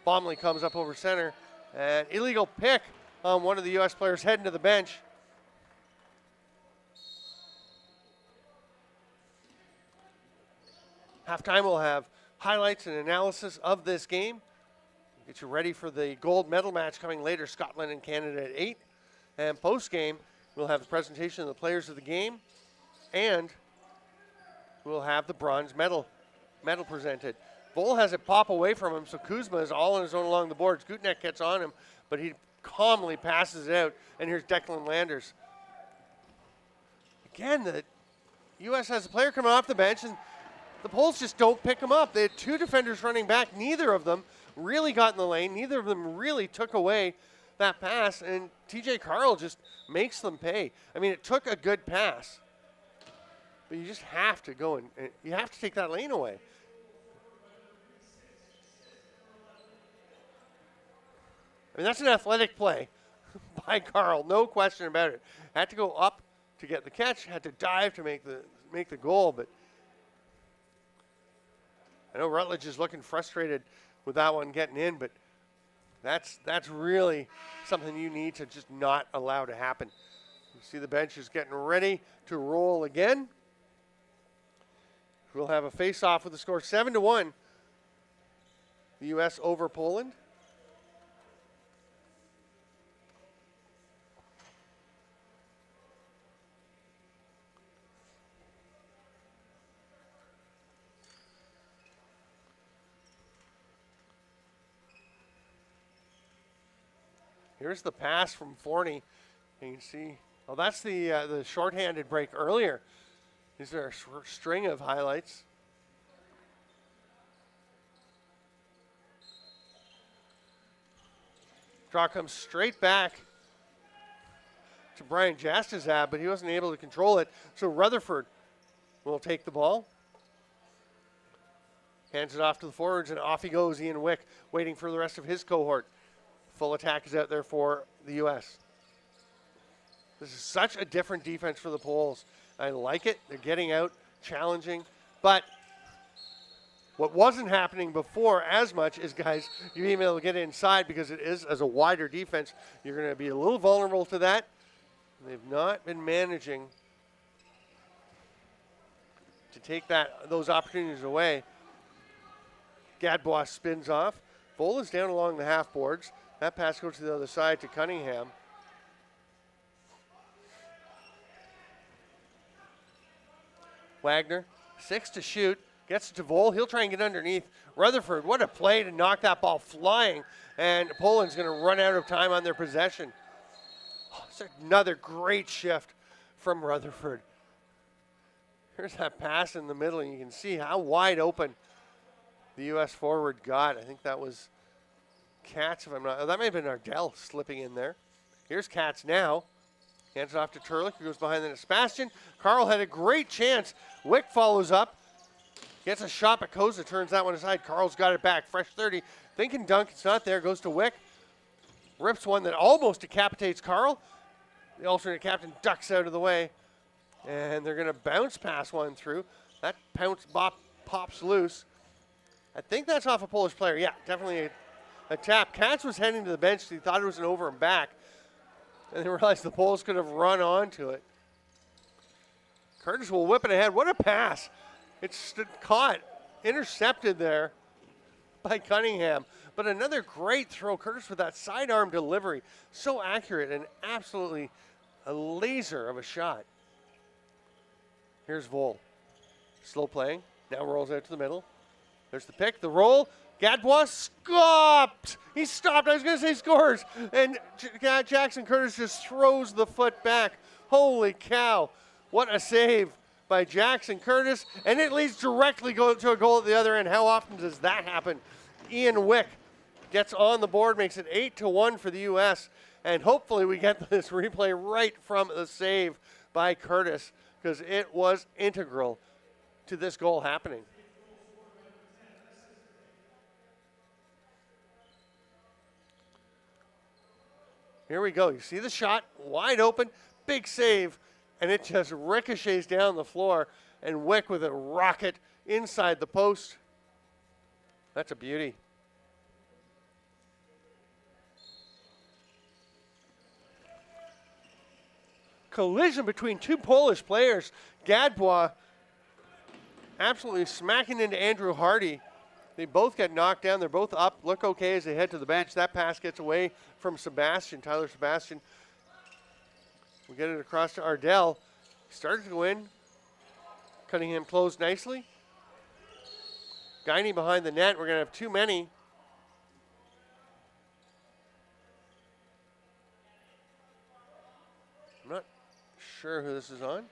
Bomley comes up over center. And illegal pick on one of the U.S. players heading to the bench. Halftime will have highlights and analysis of this game. Get you ready for the gold medal match coming later, Scotland and Canada at 8. And post-game, we'll have the presentation of the players of the game, and we'll have the bronze medal presented. Vol has it pop away from him, so Kuzma is all on his own along the boards. Gutnek gets on him, but he calmly passes it out, and here's Declan Landers. Again, the U.S. has a player coming off the bench, and the Poles just don't pick him up. They had two defenders running back. Neither of them really got in the lane. Neither of them really took away that pass, and TJ Carl just makes them pay. I mean, it took a good pass, but you just have to go and you have to take that lane away. I mean, that's an athletic play by Carl, no question about it. Had to go up to get the catch, had to dive to make the goal, but I know Rutledge is looking frustrated with that one getting in, but that's really something you need to just not allow to happen. You see the bench is getting ready to roll again. We'll have a face-off with the score 7-1. The U.S. over Poland. Here's the pass from Forney. You can see, oh, that's the shorthanded break earlier. These are a string of highlights. Draw comes straight back to Brian Jastazab, but he wasn't able to control it. So Rutherford will take the ball. Hands it off to the forwards, and off he goes, Ian Wick, waiting for the rest of his cohort. Full attack is out there for the U.S. This is such a different defense for the Poles. I like it. They're getting out, challenging. But what wasn't happening before as much is, guys, you being able to get inside because it is as a wider defense. You're going to be a little vulnerable to that. They've not been managing to take those opportunities away. Gadbois spins off. Vol is down along the half boards. That pass goes to the other side to Cunningham. Wagner, 6 to shoot, gets it to Vol. He'll try and get underneath. Rutherford, what a play to knock that ball flying. And Poland's going to run out of time on their possession. Oh, it's another great shift from Rutherford. Here's that pass in the middle, and you can see how wide open the U.S. forward got. I think that was Katz, if I'm not, that may have been Ardell slipping in there. Here's Katz now. Hands it off to Turlick, who goes behind the net. Sebastian. Carl had a great chance. Wick follows up. Gets a shot, but Koza turns that one aside. Carl's got it back. Fresh 30. Thinking dunk, it's not there. Goes to Wick. Rips one that almost decapitates Carl. The alternate captain ducks out of the way. And they're going to bounce pass one through. That pops loose. I think that's off a Polish player. Yeah, definitely a tap. Katz was heading to the bench. He thought it was an over and back. And they realized the Poles could have run onto it. Curtis will whip it ahead. What a pass. It's caught, intercepted there by Cunningham. But another great throw. Curtis with that sidearm delivery. So accurate and absolutely a laser of a shot. Here's Vol. Slow playing. Now rolls out to the middle. There's the pick, the roll. Gadbois stopped. He stopped. I was going to say scores. And Jackson Curtis just throws the foot back. Holy cow. What a save by Jackson Curtis. And it leads directly to a goal at the other end. How often does that happen? Ian Wick gets on the board, makes it 8-1 for the U.S. And hopefully we get this replay right from the save by Curtis, because it was integral to this goal happening. Here we go. You see the shot, wide open, big save, and it just ricochets down the floor, and Wick with a rocket inside the post. That's a beauty. Collision between two Polish players. Gadbois absolutely smacking into Andrew Hardy. They both get knocked down. They're both up, look okay as they head to the bench. That pass gets away from Sebastian, Tyler Sebastian. We get it across to Ardell. Started to go in. Cunningham closed nicely. Guiney behind the net. We're going to have too many. I'm not sure who this is on.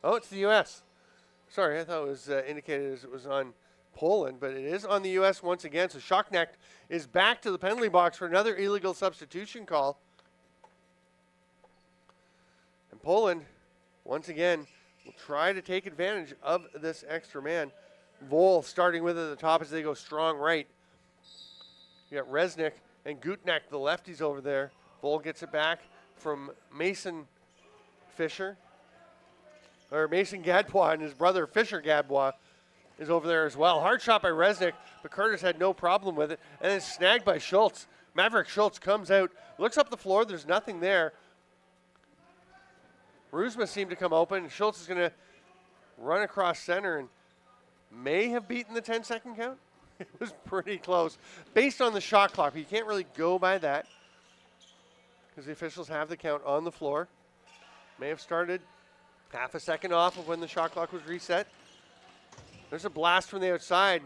Oh, it's the U.S. Sorry, I thought it was indicated as it was on Poland, but it is on the U.S. once again. So Schocknecht is back to the penalty box for another illegal substitution call. And Poland, once again, will try to take advantage of this extra man. Vol starting with it at the top as they go strong right. You got Resnick and Gutneck, the lefties over there. Vol gets it back from Mason Fisher. Or Mason Gadbois, and his brother Fisher Gadbois is over there as well. Hard shot by Resnick, but Curtis had no problem with it. And then snagged by Schultz. Maverick Schultz comes out, looks up the floor. There's nothing there. Rusma seemed to come open. Schultz is going to run across center and may have beaten the 10-second count. It was pretty close. Based on the shot clock, you can't really go by that because the officials have the count on the floor. May have started half a second off of when the shot clock was reset. There's a blast from the outside.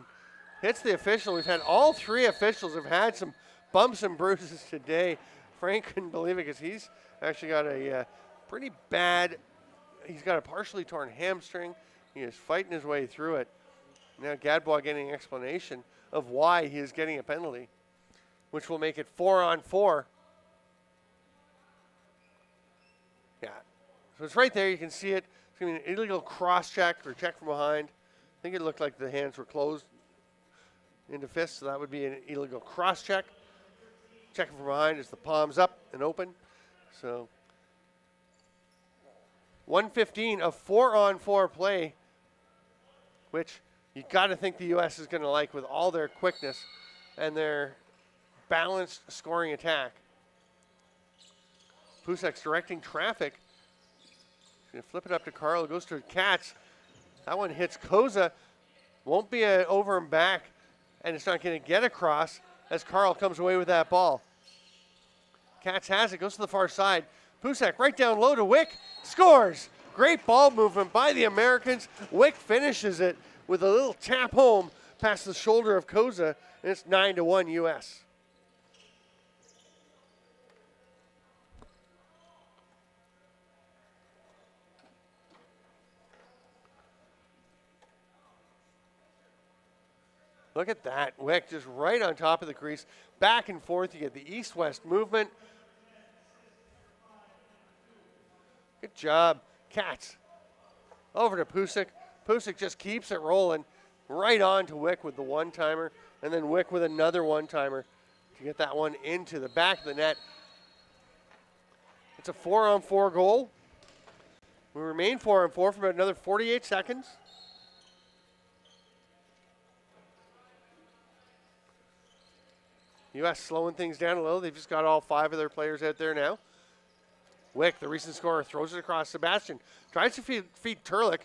Hits the official. We've had all three officials have had some bumps and bruises today. Frank couldn't believe it because he's actually got a pretty bad, he's got a partially torn hamstring. He is fighting his way through it. Now Gadbois getting an explanation of why he is getting a penalty, which will make it 4-on-4. Yeah. So it's right there. You can see it. It's going to be an illegal cross-check or check from behind. I think it looked like the hands were closed into fists, so that would be an illegal cross-check. Checking from behind is the palms up and open. So 1:15 of 4-on-4 play, which you got to think the U.S. is going to like with all their quickness and their balanced scoring attack. Pusek's directing traffic. Going to flip it up to Carl. It goes to Katz. That one hits Koza. Won't be an over and back, and it's not going to get across as Carl comes away with that ball. Katz has it. Goes to the far side. Pusek right down low to Wick. Scores. Great ball movement by the Americans. Wick finishes it with a little tap home past the shoulder of Koza, and it's 9-1 U.S. Look at that. Wick just right on top of the crease. Back and forth. You get the east-west movement. Good job. Katz. Over to Pusek. Pusek just keeps it rolling. Right on to Wick with the one-timer. And then Wick with another one-timer to get that one into the back of the net. It's a 4-on-4 goal. We remain 4-on-4 for about another 48 seconds. U.S. slowing things down a little. They've just got all 5 of their players out there now. Wick, the recent scorer, throws it across Sebastian. Tries to feed Turlick.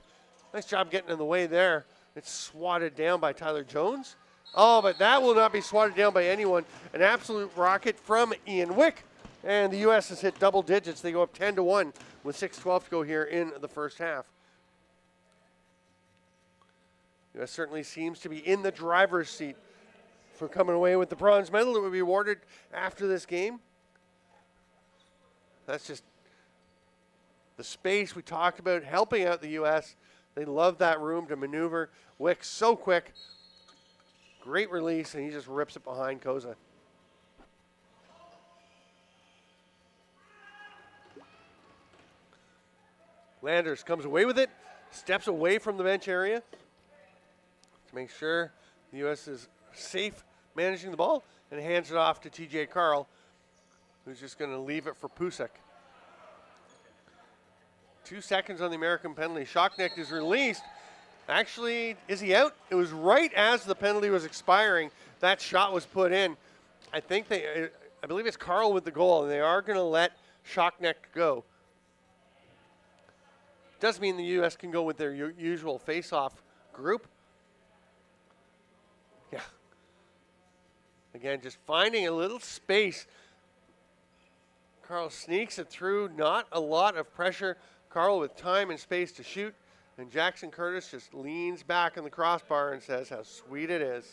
Nice job getting in the way there. It's swatted down by Tyler Jones. Oh, but that will not be swatted down by anyone. An absolute rocket from Ian Wick. And the U.S. has hit double digits. They go up 10-1 with 6:12 to go here in the first half. U.S. certainly seems to be in the driver's seat for coming away with the bronze medal that will be awarded after this game. That's just the space we talked about helping out the U.S. They love that room to maneuver. Wick so quick. Great release, and he just rips it behind Koza. Landers comes away with it, steps away from the bench area to make sure the U.S. is safe managing the ball, and hands it off to TJ Carl, who's just going to leave it for Pusek. 2 seconds on the American penalty. Shocknecht is released. Actually, is he out? It was right as the penalty was expiring. That shot was put in. I believe it's Carl with the goal, and they are going to let Shocknecht go. Does mean the U.S. can go with their usual face-off group. Yeah. Again, just finding a little space. Carl sneaks it through. Not a lot of pressure. Carl with time and space to shoot. And Jackson Curtis just leans back on the crossbar and says how sweet it is.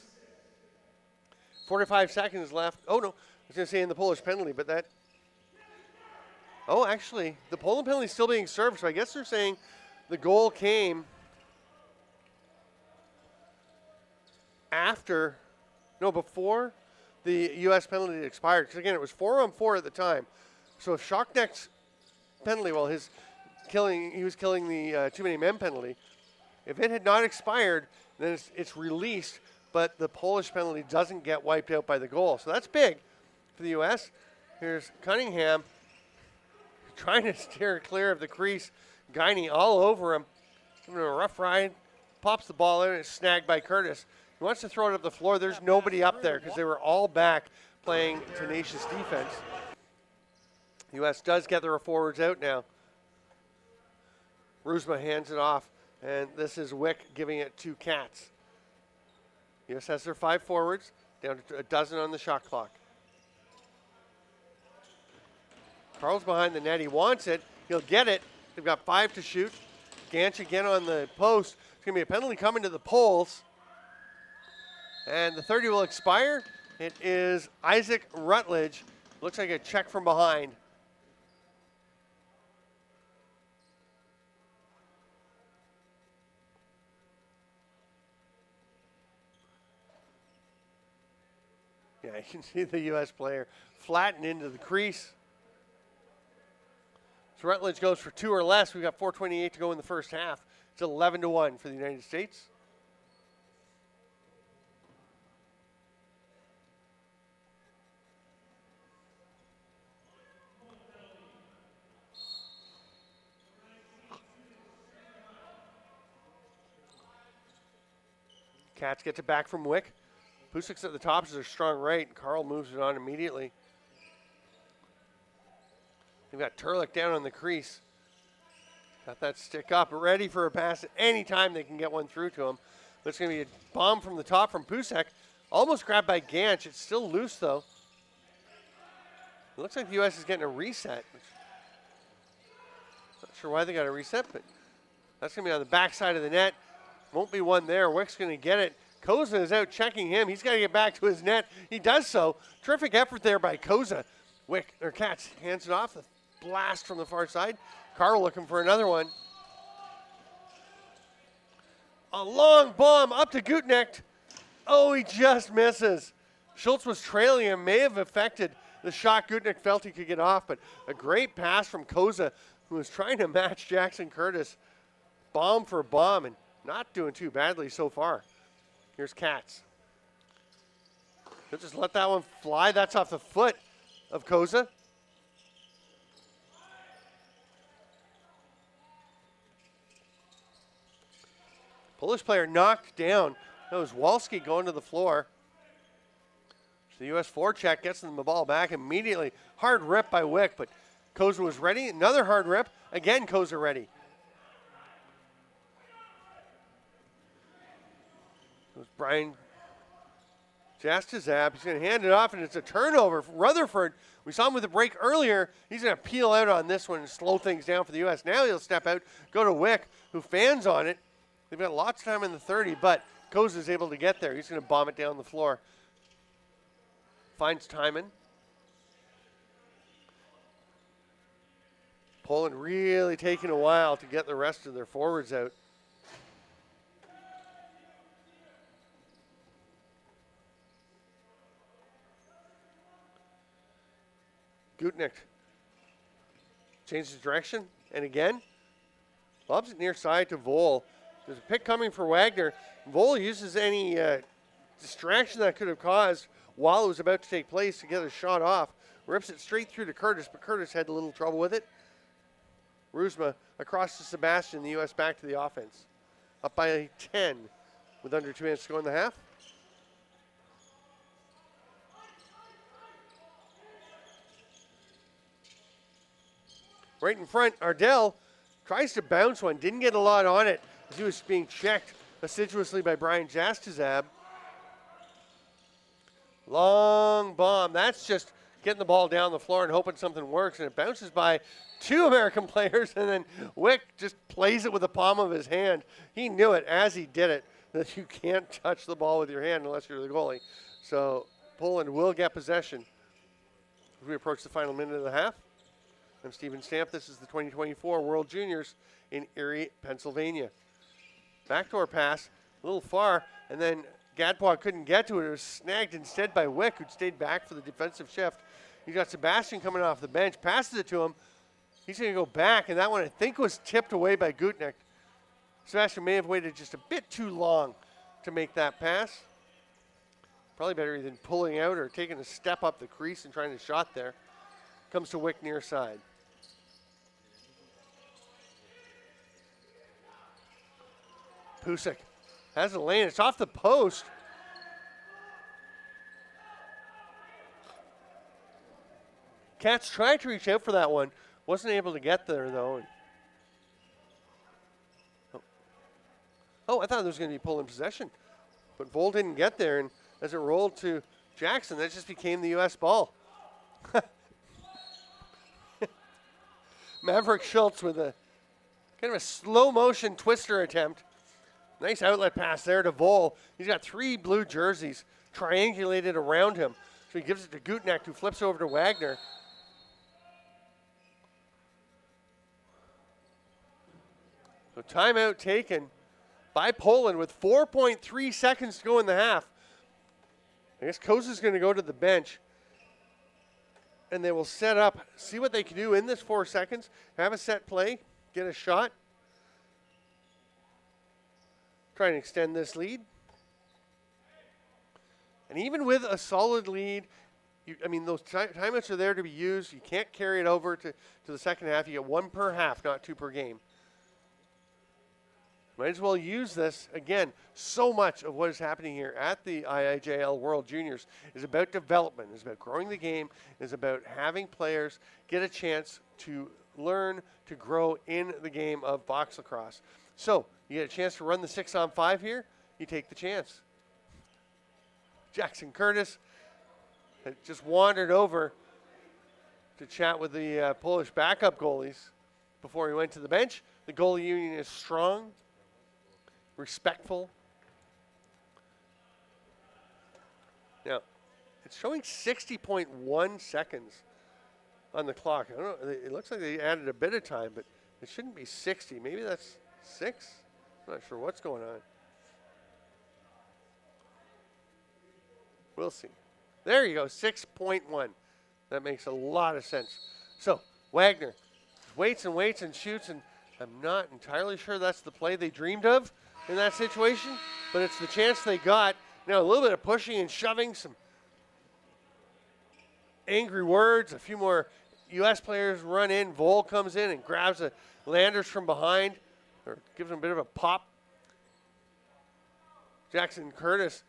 45 seconds left. Oh, no. I was going to say in the Polish penalty, but that... Oh, actually, the Poland penalty is still being served, so I guess they're saying the goal came before the U.S. penalty expired. Because, again, it was 4-on-4 at the time. So if Shocknecht's penalty, he was killing the too many men penalty. If it had not expired, then it's released, but the Polish penalty doesn't get wiped out by the goal. So that's big for the U.S. Here's Cunningham trying to steer clear of the crease. Guiney all over him. Giving him a rough ride. Pops the ball in and it's snagged by Curtis. He wants to throw it up the floor. There's nobody up there because they were all back playing tenacious defense. The U.S. does get their forwards out now. Rusma hands it off, and this is Wick giving it to Katz. U.S. has their 5 forwards, down to a dozen on the shot clock. Carl's behind the net. He wants it. He'll get it. They've got 5 to shoot. Ganch again on the post. It's going to be a penalty coming to the Poles. And the 30 will expire. It is Isaac Rutledge. Looks like a check from behind. Yeah, you can see the U.S. player flatten into the crease. So Rutledge goes for 2 or less. We've got 4:28 to go in the first half. It's 11-1 for the United States. Katz gets it back from Wick. Pusek's at the top is their strong right. Carl moves it on immediately. They've got Turlick down on the crease. Got that stick up, ready for a pass at any time they can get one through to him. But it's going to be a bomb from the top from Pusek. Almost grabbed by Ganch. It's still loose, though. It looks like the U.S. is getting a reset. Not sure why they got a reset, but that's going to be on the backside of the net. Won't be one there. Wick's going to get it. Koza is out checking him. He's got to get back to his net. He does so. Terrific effort there by Koza. Katz hands it off. The blast from the far side. Carl looking for another one. A long bomb up to Gutknecht. Oh, he just misses. Schultz was trailing him. May have affected the shot Gutknecht felt he could get off, but a great pass from Koza, who was trying to match Jackson Curtis. Bomb for bomb, and not doing too badly so far. Here's Katz. He'll just let that one fly. That's off the foot of Koza. Polish player knocked down. That was Walski going to the floor. So the U.S. forecheck gets them the ball back immediately. Hard rip by Wick, but Koza was ready. Another hard rip. Again, Koza ready. It was Brian Jastazab, he's going to hand it off, and it's a turnover. Rutherford, we saw him with a break earlier. He's going to peel out on this one and slow things down for the U.S. Now he'll step out, go to Wick, who fans on it. They've got lots of time in the 30, but Koza is able to get there. He's going to bomb it down the floor. Finds Timon. Poland really taking a while to get the rest of their forwards out. Gutnick changes direction, and again, lobs it near side to Vol. There's a pick coming for Wagner. Vol uses any distraction that could have caused while it was about to take place to get a shot off. Rips it straight through to Curtis, but Curtis had a little trouble with it. Rusma across to Sebastian, the U.S. back to the offense. Up by 10 with under 2 minutes to go in the half. Right in front, Ardell tries to bounce one, didn't get a lot on it as he was being checked assiduously by Brian Jastazab. Long bomb. That's just getting the ball down the floor and hoping something works, and it bounces by 2 American players, and then Wick just plays it with the palm of his hand. He knew it as he did it, that you can't touch the ball with your hand unless you're the goalie. So Poland will get possession as we approach the final minute of the half. I'm Stephen Stamp. This is the 2024 World Juniors in Erie, Pennsylvania. Backdoor pass, a little far, and then Gadbois couldn't get to it. It was snagged instead by Wick, who stayed back for the defensive shift. You got Sebastian coming off the bench, passes it to him. He's going to go back, and that one I think was tipped away by Gutnick. Sebastian may have waited just a bit too long to make that pass. Probably better than pulling out or taking a step up the crease and trying to shot there. Comes to Wick near side. Pusick has a lane. It's off the post. Cats tried to reach out for that one. Wasn't able to get there, though. Oh, I thought there was going to be Poland possession. But Vol didn't get there, and as it rolled to Jackson, that just became the U.S. ball. Maverick Schultz with a kind of a slow-motion twister attempt. Nice outlet pass there to Vol. He's got 3 blue jerseys triangulated around him. So he gives it to Gutnick, who flips over to Wagner. So timeout taken by Poland with 4.3 seconds to go in the half. I guess Koza's going to go to the bench. And they will set up, see what they can do in this 4 seconds, have a set play, get a shot. Try and extend this lead. And even with a solid lead, those timeouts are there to be used. You can't carry it over to the second half. You get 1 per half, not 2 per game. Might as well use this. Again, so much of what is happening here at the IIJL World Juniors is about development, is about growing the game, is about having players get a chance to learn, to grow in the game of box lacrosse. So, you get a chance to run the 6-on-5 here, you take the chance. Jackson Curtis had just wandered over to chat with the Polish backup goalies before he went to the bench. The goalie union is strong, respectful. Now, it's showing 60.1 seconds on the clock. I don't know, it looks like they added a bit of time, but it shouldn't be 60. Maybe that's 6? I'm not sure what's going on. We'll see. There you go, 6.1. That makes a lot of sense. So, Wagner waits and waits and shoots, and I'm not entirely sure that's the play they dreamed of in that situation, but it's the chance they got. Now, a little bit of pushing and shoving, some angry words, a few more U.S. players run in. Vol comes in and grabs a Landers from behind, or gives him a bit of a pop. Jackson Curtis,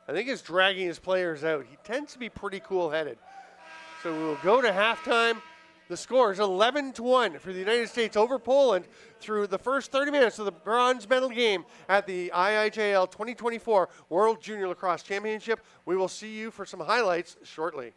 I think, is dragging his players out. He tends to be pretty cool-headed. So we will go to halftime The score is 11-1 for the United States over Poland through the first 30 minutes of the bronze medal game at the IIJL 2024 World Junior Lacrosse Championship. We will see you for some highlights shortly.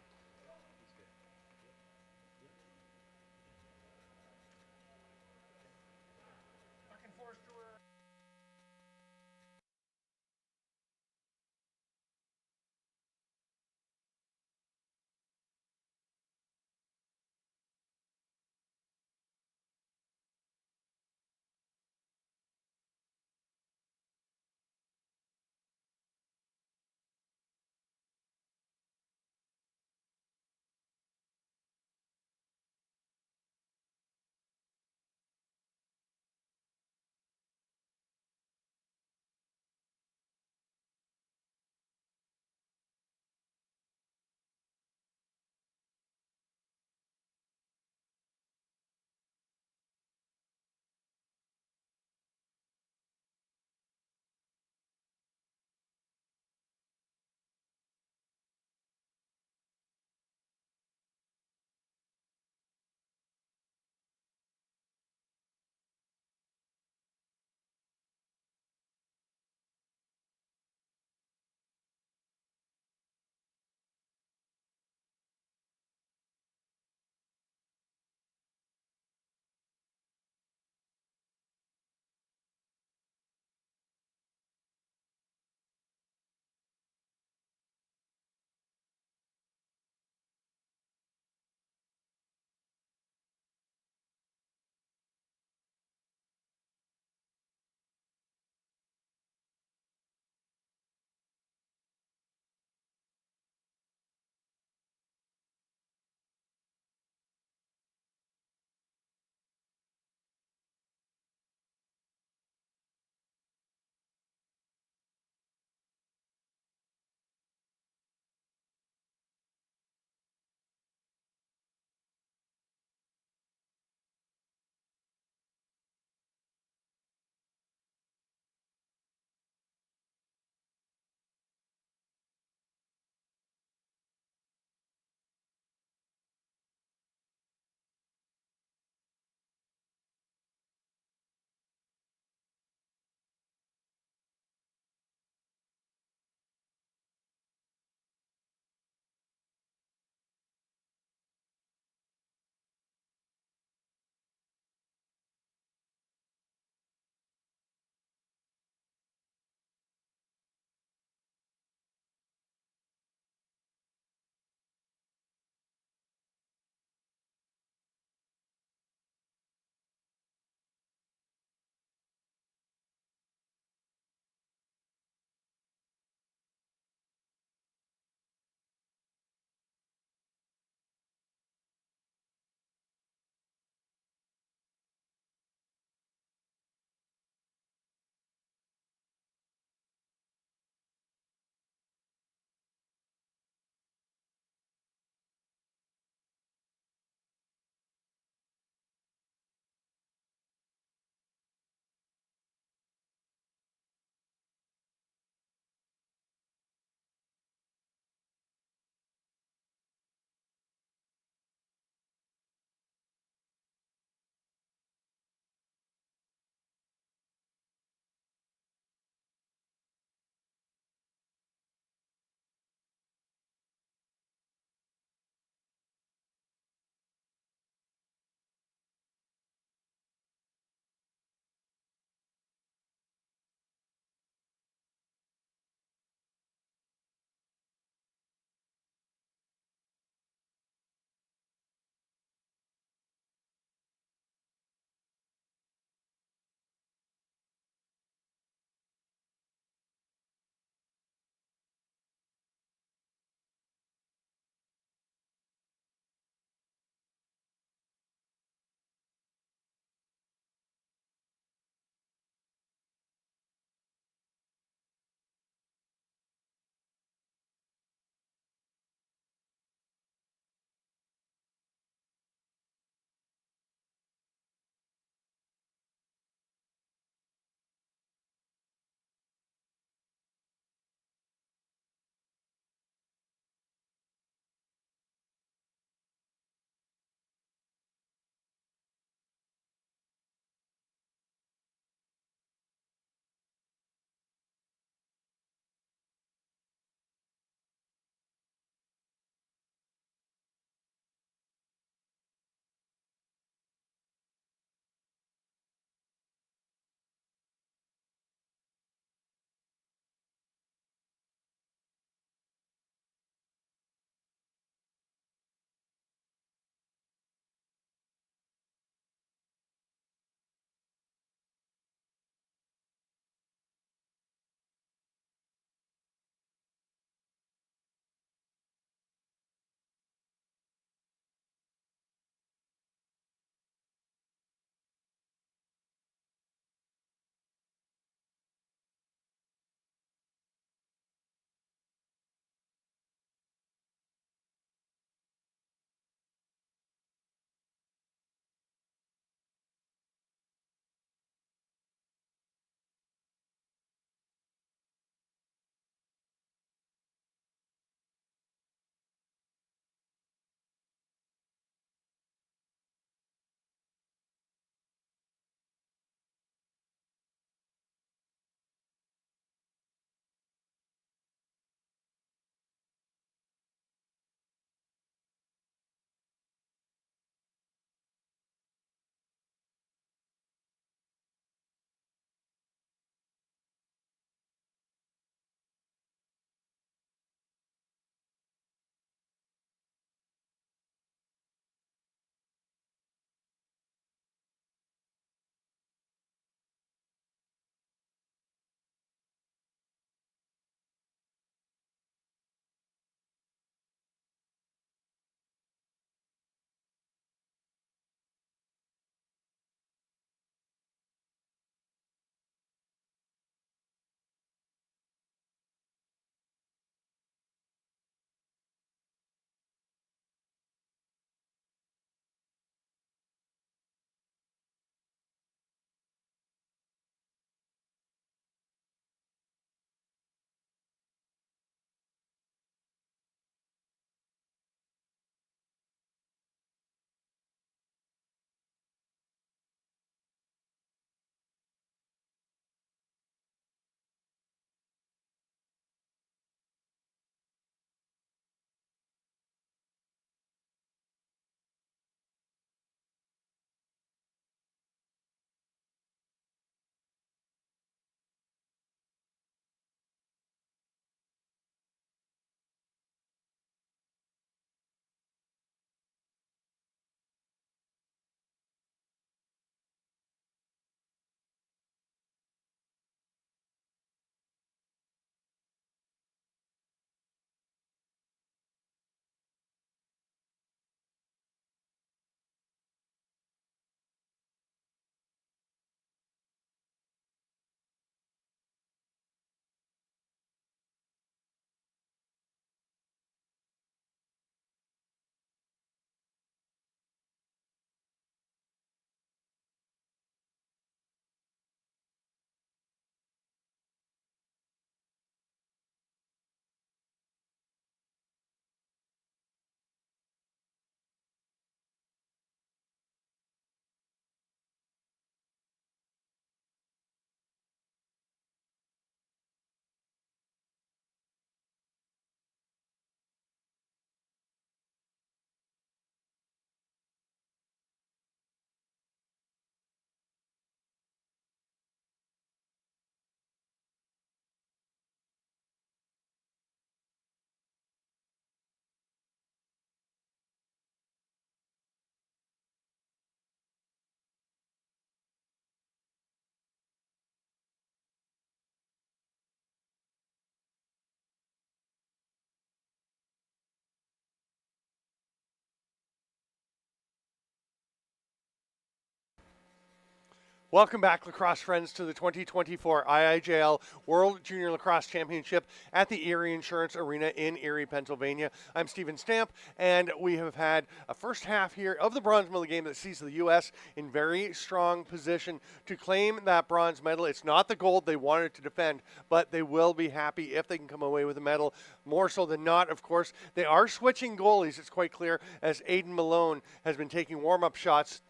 Welcome back, lacrosse friends, to the 2024 IIJL World Junior Lacrosse Championship at the Erie Insurance Arena in Erie, Pennsylvania. I'm Steven Stamp, and we have had a first half here of the bronze medal game that sees the U.S. in very strong position to claim that bronze medal. It's not the gold they wanted to defend, but they will be happy if they can come away with a medal. More so than not, of course. They are switching goalies, it's quite clear, as Aiden Malone has been taking warm-up shots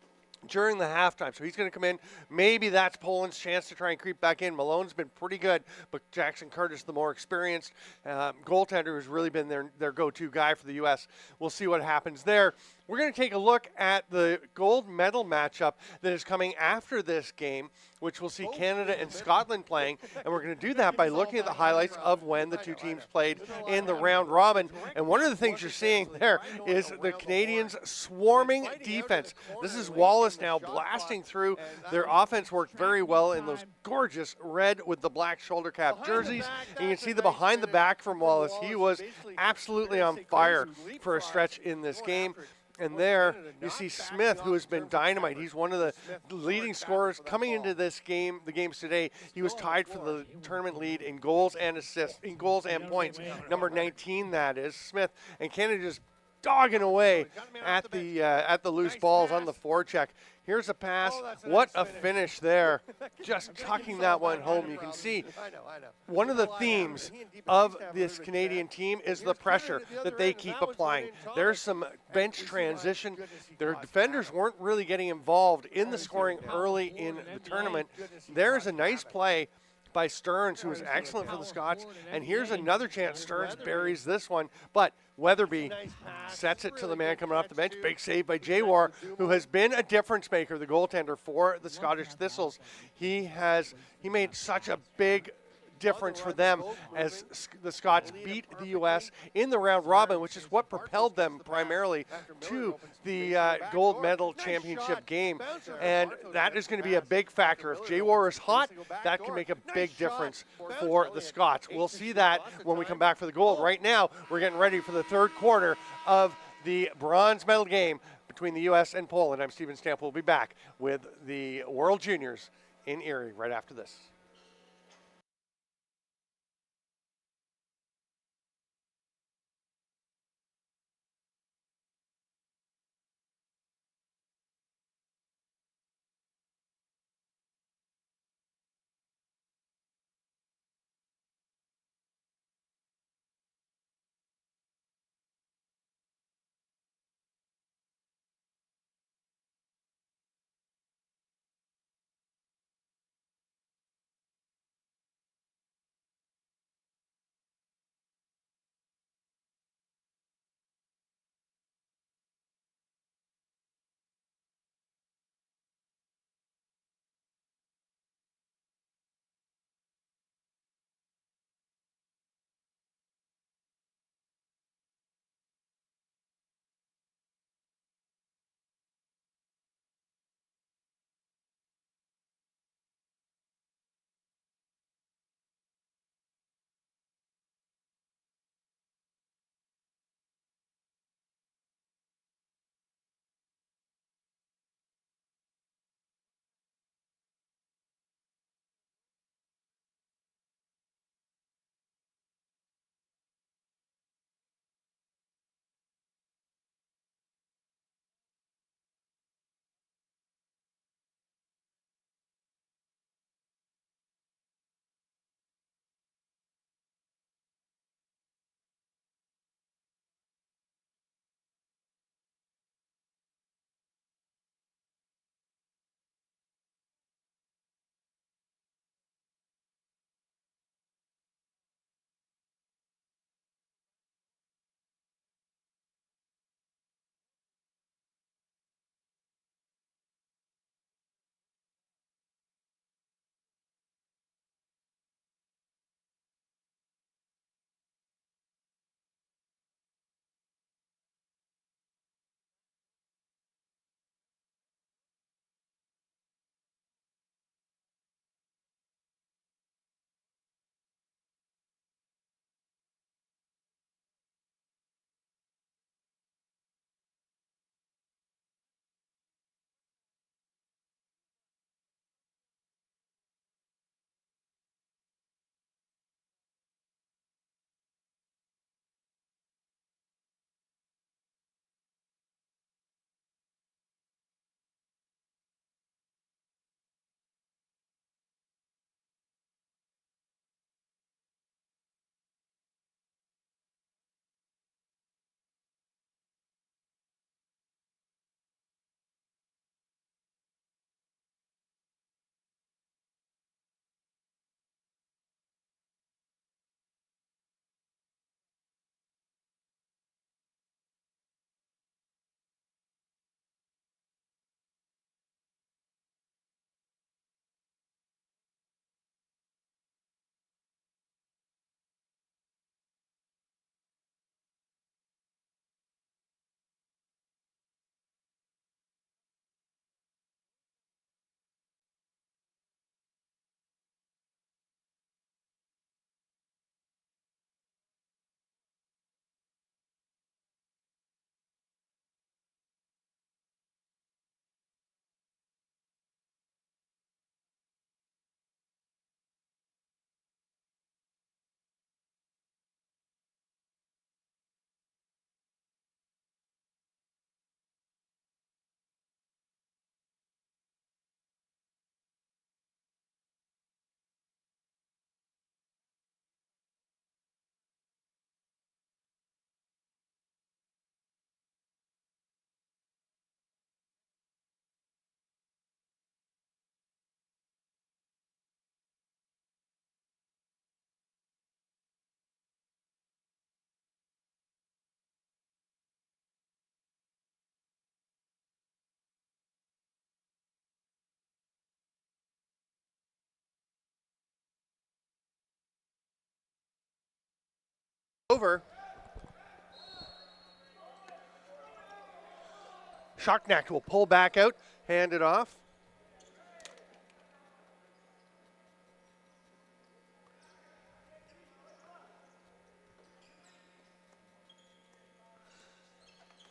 during the halftime. So he's going to come in. Maybe that's Poland's chance to try and creep back in. Malone's been pretty good, but Jackson Curtis, the more experienced goaltender, who's really been their go-to guy for the U.S. We'll see what happens there. We're going to take a look at the gold medal matchup that is coming after this game, which we'll see Canada and Scotland playing. And we're going to do that by looking at the highlights of when the two teams played in the round robin. And one of the things you're seeing there is the Canadians' swarming defense. This is Wallace now blasting through. Their offense worked very well in those gorgeous red with the black shoulder cap jerseys. And you can see the behind the back from Wallace. He was absolutely on fire for a stretch in this game. And there you see Smith, who has been dynamite. He's one of the leading scorers coming into this game, the games today. He was tied for the tournament lead in goals and assists, in goals and points. Number 19, that is Smith. And Canada just dogging away at the loose balls on the forecheck. Here's a pass. What a finish there. Just tucking that one home. You can see one of the themes of this Canadian team is the pressure that they keep applying. There's some bench transition. Their defenders weren't really getting involved in the scoring early in the tournament. There's a nice play by Stearns, who was excellent for the Scots. And here's another chance. Stearns buries this one, but Weatherby sets it to the man coming off the bench. Big save by Jawar, who has been a difference maker, the goaltender for the Scottish Thistles. He made such a big difference for them as the Scots beat the U.S. in the round robin, which is what propelled them primarily to the gold medal championship game. And that is going to be a big factor. If Jawar is hot, that can make a big difference for the Scots. We'll see that when we come back for the gold. Right now, we're getting ready for the third quarter of the bronze medal game between the U.S. and Poland. I'm Steven Stamp. We'll be back with the World Juniors in Erie right after this. over. Shockneck will pull back out, hand it off.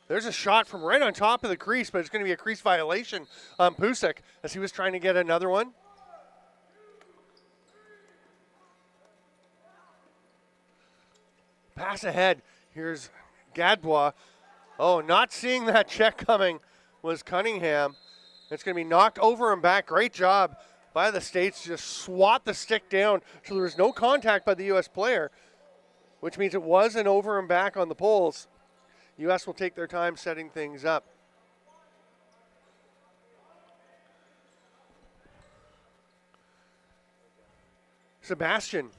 There's a shot from right on top of the crease, but it's going to be a crease violation on Pusek as he was trying to get another one. Pass ahead. Here's Gadbois. Oh, not seeing that check coming was Cunningham. It's going to be knocked over and back. Great job by the States to just swat the stick down so there was no contact by the U.S. player, which means it was an over and back on the poles. U.S. will take their time setting things up. Sebastian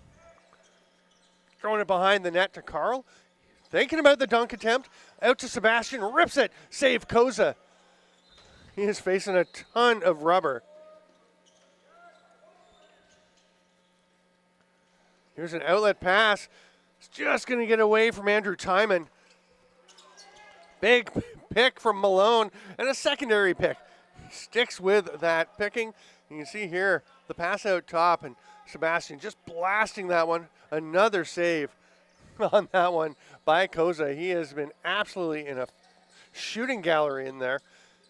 throwing it behind the net to Carl. Thinking about the dunk attempt. Out to Sebastian. Rips it. Save Koza. He is facing a ton of rubber. Here's an outlet pass. It's just going to get away from Andrew Timon. Big pick from Malone and a secondary pick. He sticks with that picking. You can see here the pass out top and Sebastian just blasting that one. Another save on that one by Koza. He has been absolutely in a shooting gallery in there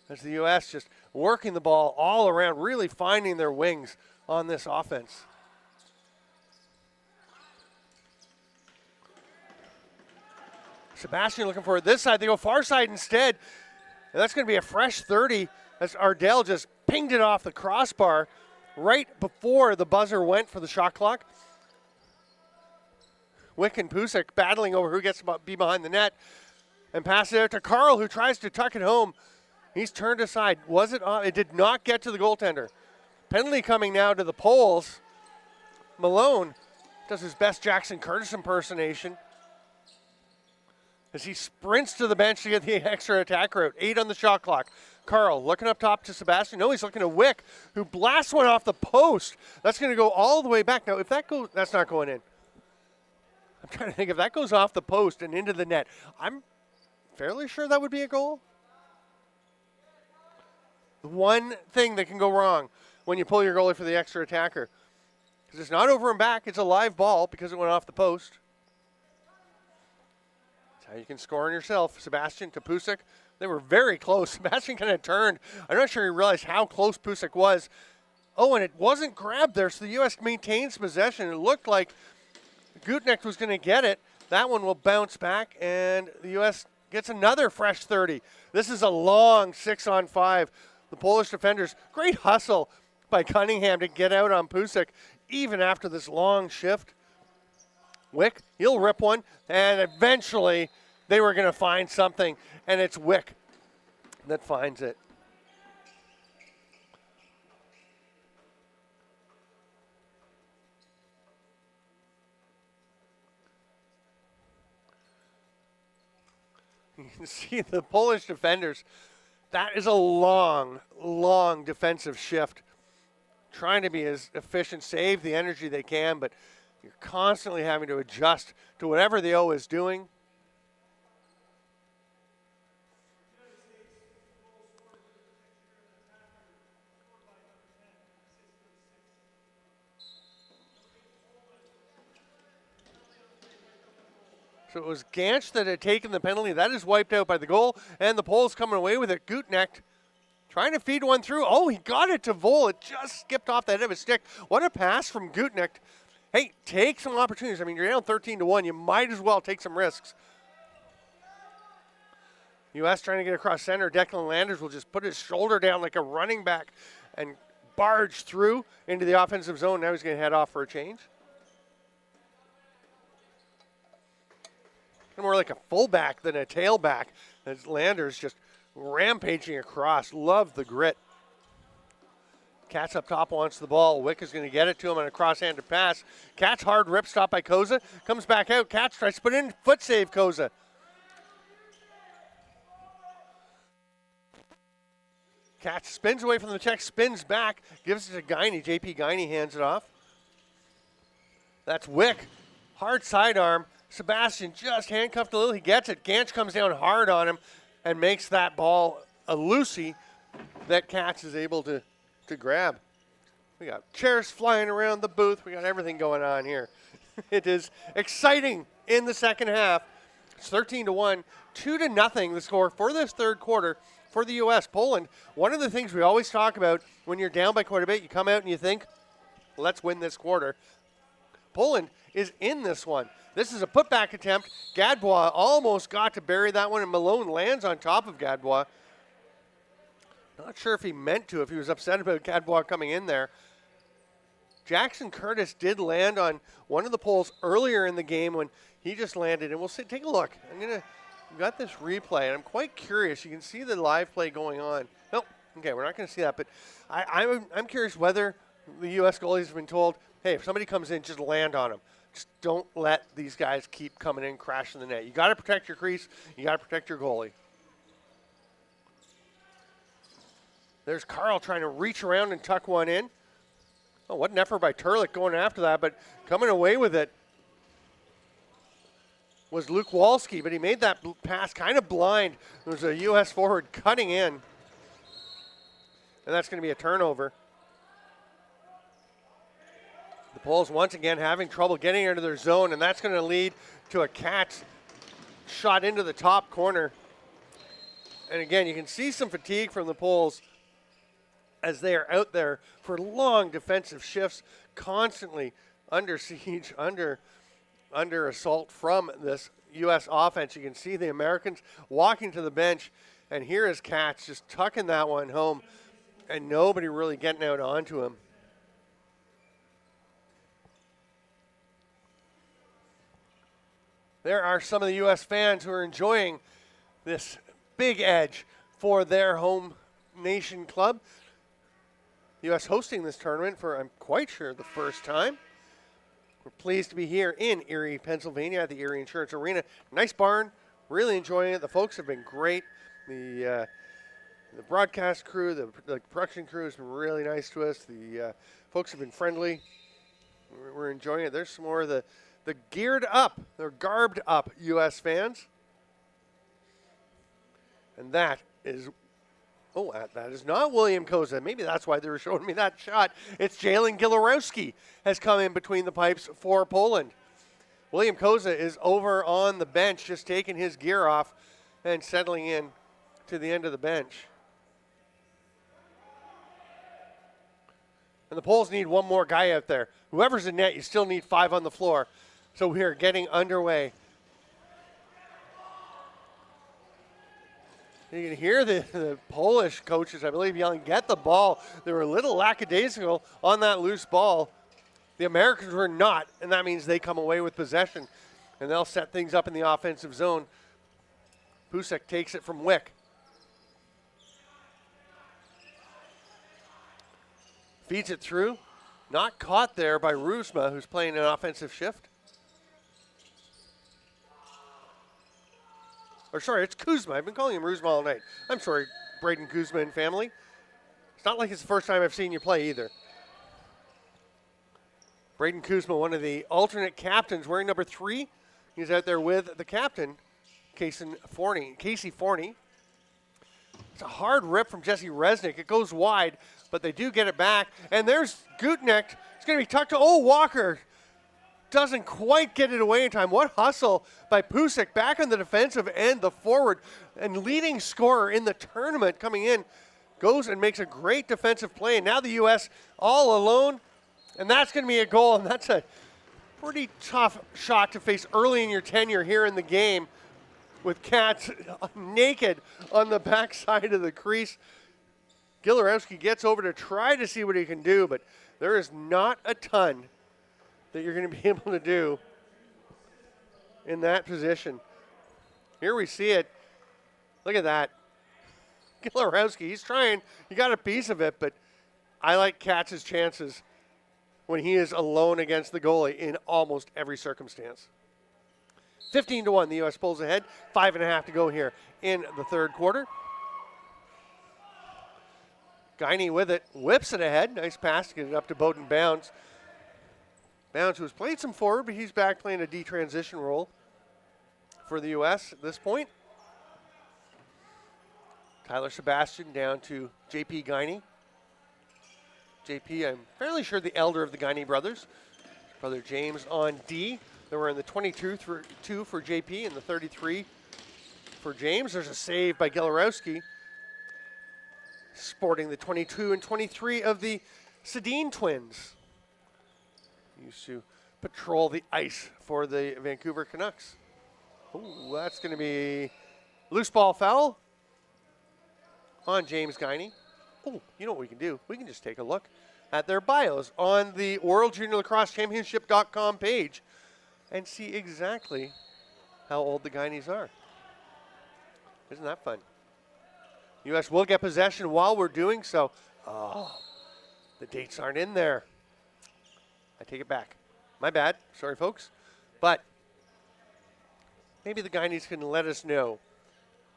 as the U.S. just working the ball all around, really finding their wings on this offense. Sebastian looking for it this side. They go far side instead. And that's going to be a fresh 30 as Ardell just pinged it off the crossbar right before the buzzer went for the shot clock. Wick and Pusek battling over who gets to be behind the net and pass it out to Carl, who tries to tuck it home. He's turned aside. Was it on? It did not get to the goaltender. Penalty coming now to the poles. Malone does his best Jackson Curtis impersonation as he sprints to the bench to get the extra attack route. 8 on the shot clock. Carl looking up top to Sebastian. No, he's looking to Wick, who blasts one off the post. That's going to go all the way back. Now, if that goes, that's not going in. I'm trying to think if that goes off the post and into the net. I'm fairly sure that would be a goal. The one thing that can go wrong when you pull your goalie for the extra attacker, because it's not over and back, it's a live ball because it went off the post. That's how you can score on yourself. Sebastian to Pusek. They were very close. Sebastian kind of turned. I'm not sure he realized how close Pusek was. Oh, and it wasn't grabbed there, so the U.S. maintains possession. It looked like Gutnecht was going to get it. That one will bounce back, and the U.S. gets another fresh 30. This is a long 6-on-5. The Polish defenders, great hustle by Cunningham to get out on Pusek, even after this long shift. Wick, he'll rip one, and eventually they were going to find something, and it's Wick that finds it. You can see the Polish defenders. That is a long, long defensive shift. Trying to be as efficient, save the energy they can, but you're constantly having to adjust to whatever the O is doing. So it was Ganch that had taken the penalty. That is wiped out by the goal, and the Poles coming away with it. Gutnecht trying to feed one through. Oh, he got it to Vol. It just skipped off the end of his stick. What a pass from Gutnecht. Hey, take some opportunities. I mean, you're down 13-1. You might as well take some risks. U.S. trying to get across center. Declan Landers will just put his shoulder down like a running back and barge through into the offensive zone. Now he's going to head off for a change. More like a fullback than a tailback as Landers just rampaging across. Love the grit. Katz up top wants the ball. Wick is going to get it to him on a cross-handed pass. Katz hard rip stop by Koza. Comes back out. Katz tries to put in foot save Koza. Katz spins away from the check, spins back, gives it to Guiney. JP Guiney hands it off. That's Wick. Hard sidearm. Sebastian just handcuffed a little. He gets it. Ganch comes down hard on him and makes that ball a loosey that Katz is able to grab. We got chairs flying around the booth. We got everything going on here. It is exciting in the second half. It's 13-1, 2-0 the score for this third quarter for the U.S. Poland, one of the things we always talk about when you're down by quite a bit, you come out and you think, let's win this quarter. Poland is in this one. This is a putback attempt. Gadbois almost got to bury that one, and Malone lands on top of Gadbois. Not sure if he meant to, if he was upset about Gadbois coming in there. Jackson Curtis did land on one of the poles earlier in the game when he just landed, and we'll see, take a look. We've got this replay, and I'm quite curious. You can see the live play going on. Nope, okay, we're not going to see that, but I'm curious whether the U.S. goalies have been told, hey, if somebody comes in, just land on them. Just don't let these guys keep coming in, crashing the net. You got to protect your crease. You got to protect your goalie. There's Carl trying to reach around and tuck one in. Oh, what an effort by Turlick going after that, but coming away with it was Luke Walski, but he made that pass kind of blind. There was a U.S. forward cutting in, and that's going to be a turnover. The Poles once again having trouble getting into their zone, and that's going to lead to a Katz shot into the top corner. And again, you can see some fatigue from the Poles as they are out there for long defensive shifts, constantly under siege, under assault from this U.S. offense. You can see the Americans walking to the bench, and here is Katz just tucking that one home, and nobody really getting out onto him. There are some of the U.S. fans who are enjoying this big edge for their home nation club. U.S. hosting this tournament for, I'm quite sure, the first time. We're pleased to be here in Erie, Pennsylvania at the Erie Insurance Arena. Nice barn, really enjoying it. The folks have been great. The broadcast crew, the production crew has been really nice to us. The folks have been friendly. We're enjoying it. There's some more of the geared up, they're garbed up U.S. fans. And that is not William Koza. Maybe that's why they were showing me that shot. It's Jalen Gilarowski has come in between the pipes for Poland. William Koza is over on the bench, just taking his gear off and settling in to the end of the bench. And the Poles need one more guy out there. Whoever's in net, you still need 5 on the floor. So we are getting underway. You can hear the Polish coaches, I believe, yelling, get the ball. They were a little lackadaisical on that loose ball. The Americans were not, and that means they come away with possession, and they'll set things up in the offensive zone. Pusek takes it from Wick. Feeds it through. Not caught there by Rusma, who's playing an offensive shift. Or sorry, it's Kuzma. I've been calling him Rusma all night. I'm sorry, Braden Kuzma and family. It's not like it's the first time I've seen you play either. Braden Kuzma, one of the alternate captains, wearing number 3. He's out there with the captain, Casey Forney. It's a hard rip from Jesse Resnick. It goes wide, but they do get it back. And there's Gutnecht. It's going to be tucked to, Walker. Doesn't quite get it away in time. What hustle by Pusek back on the defensive end, the forward and leading scorer in the tournament coming in, goes and makes a great defensive play. And now the U.S. all alone, and that's going to be a goal. And that's a pretty tough shot to face early in your tenure here in the game with Katz naked on the backside of the crease. Gilarowski gets over to try to see what he can do, but there is not a ton that you're going to be able to do in that position. Here we see it. Look at that. Gilarowski, he's trying. He got a piece of it, but I like Katz's chances when he is alone against the goalie in almost every circumstance. 15-1, the U.S. pulls ahead. 5.5 to go here in the third quarter. Guiney with it, whips it ahead. Nice pass to get it up to Bowden Bounds. Mounds, who has played some forward, but he's back playing a D transition role for the U.S. at this point. Tyler Sebastian down to J.P. Guiney. J.P., I'm fairly sure the elder of the Guiney brothers. Brother James on D. Then we're in the 22 for J.P. and the 33 for James. There's a save by Gilarowski. Sporting the 22 and 23 of the Sedin twins. Used to patrol the ice for the Vancouver Canucks. Ooh, that's going to be loose ball foul on James Guiney. Oh, you know what we can do? We can just take a look at their bios on the World Junior Lacrosse Championship.com page and see exactly how old the Guineys are. Isn't that fun? U.S. will get possession while we're doing so. Oh, the dates aren't in there. I take it back. My bad. Sorry, folks. But maybe the Guineys can let us know.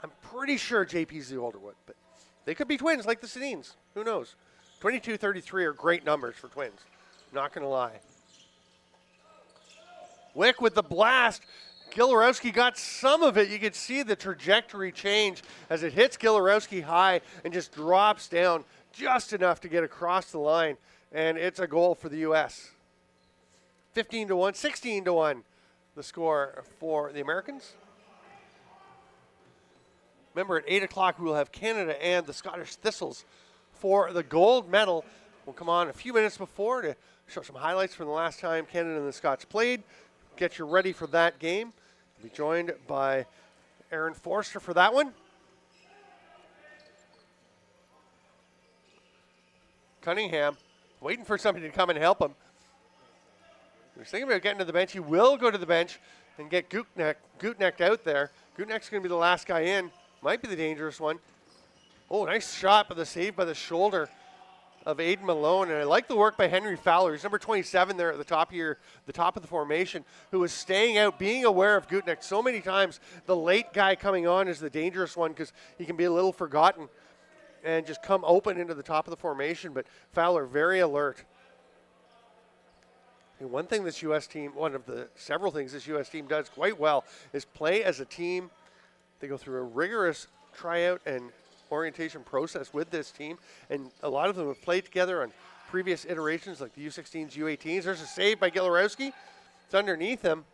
I'm pretty sure JP's the older one, but they could be twins like the Sedins. Who knows? 22-33 are great numbers for twins. Not going to lie. Wick with the blast. Gilarowski got some of it. You could see the trajectory change as it hits Gilarowski high and just drops down just enough to get across the line. And it's a goal for the U.S. 15-1, 16-1, the score for the Americans. Remember, at 8 o'clock, we will have Canada and the Scottish Thistles for the gold medal. We'll come on a few minutes before to show some highlights from the last time Canada and the Scots played. Get you ready for that game. We'll be joined by Aaron Forster for that one. Cunningham waiting for somebody to come and help him. He was thinking about getting to the bench. He will go to the bench and get Gutnecht out there. Gutnecht's going to be the last guy in. Might be the dangerous one. Oh, nice shot, but the save by the shoulder of Aiden Malone. And I like the work by Henry Fowler. He's number 27 there at the top of the formation, who was staying out, being aware of Gutnecht so many times. The late guy coming on is the dangerous one because he can be a little forgotten and just come open into the top of the formation. But Fowler, very alert. And one thing this U.S. team, one of the several things this U.S. team does quite well is play as a team. They go through a rigorous tryout and orientation process with this team, and a lot of them have played together on previous iterations like the U16s, U18s. There's a save by Gilarowski. It's underneath him.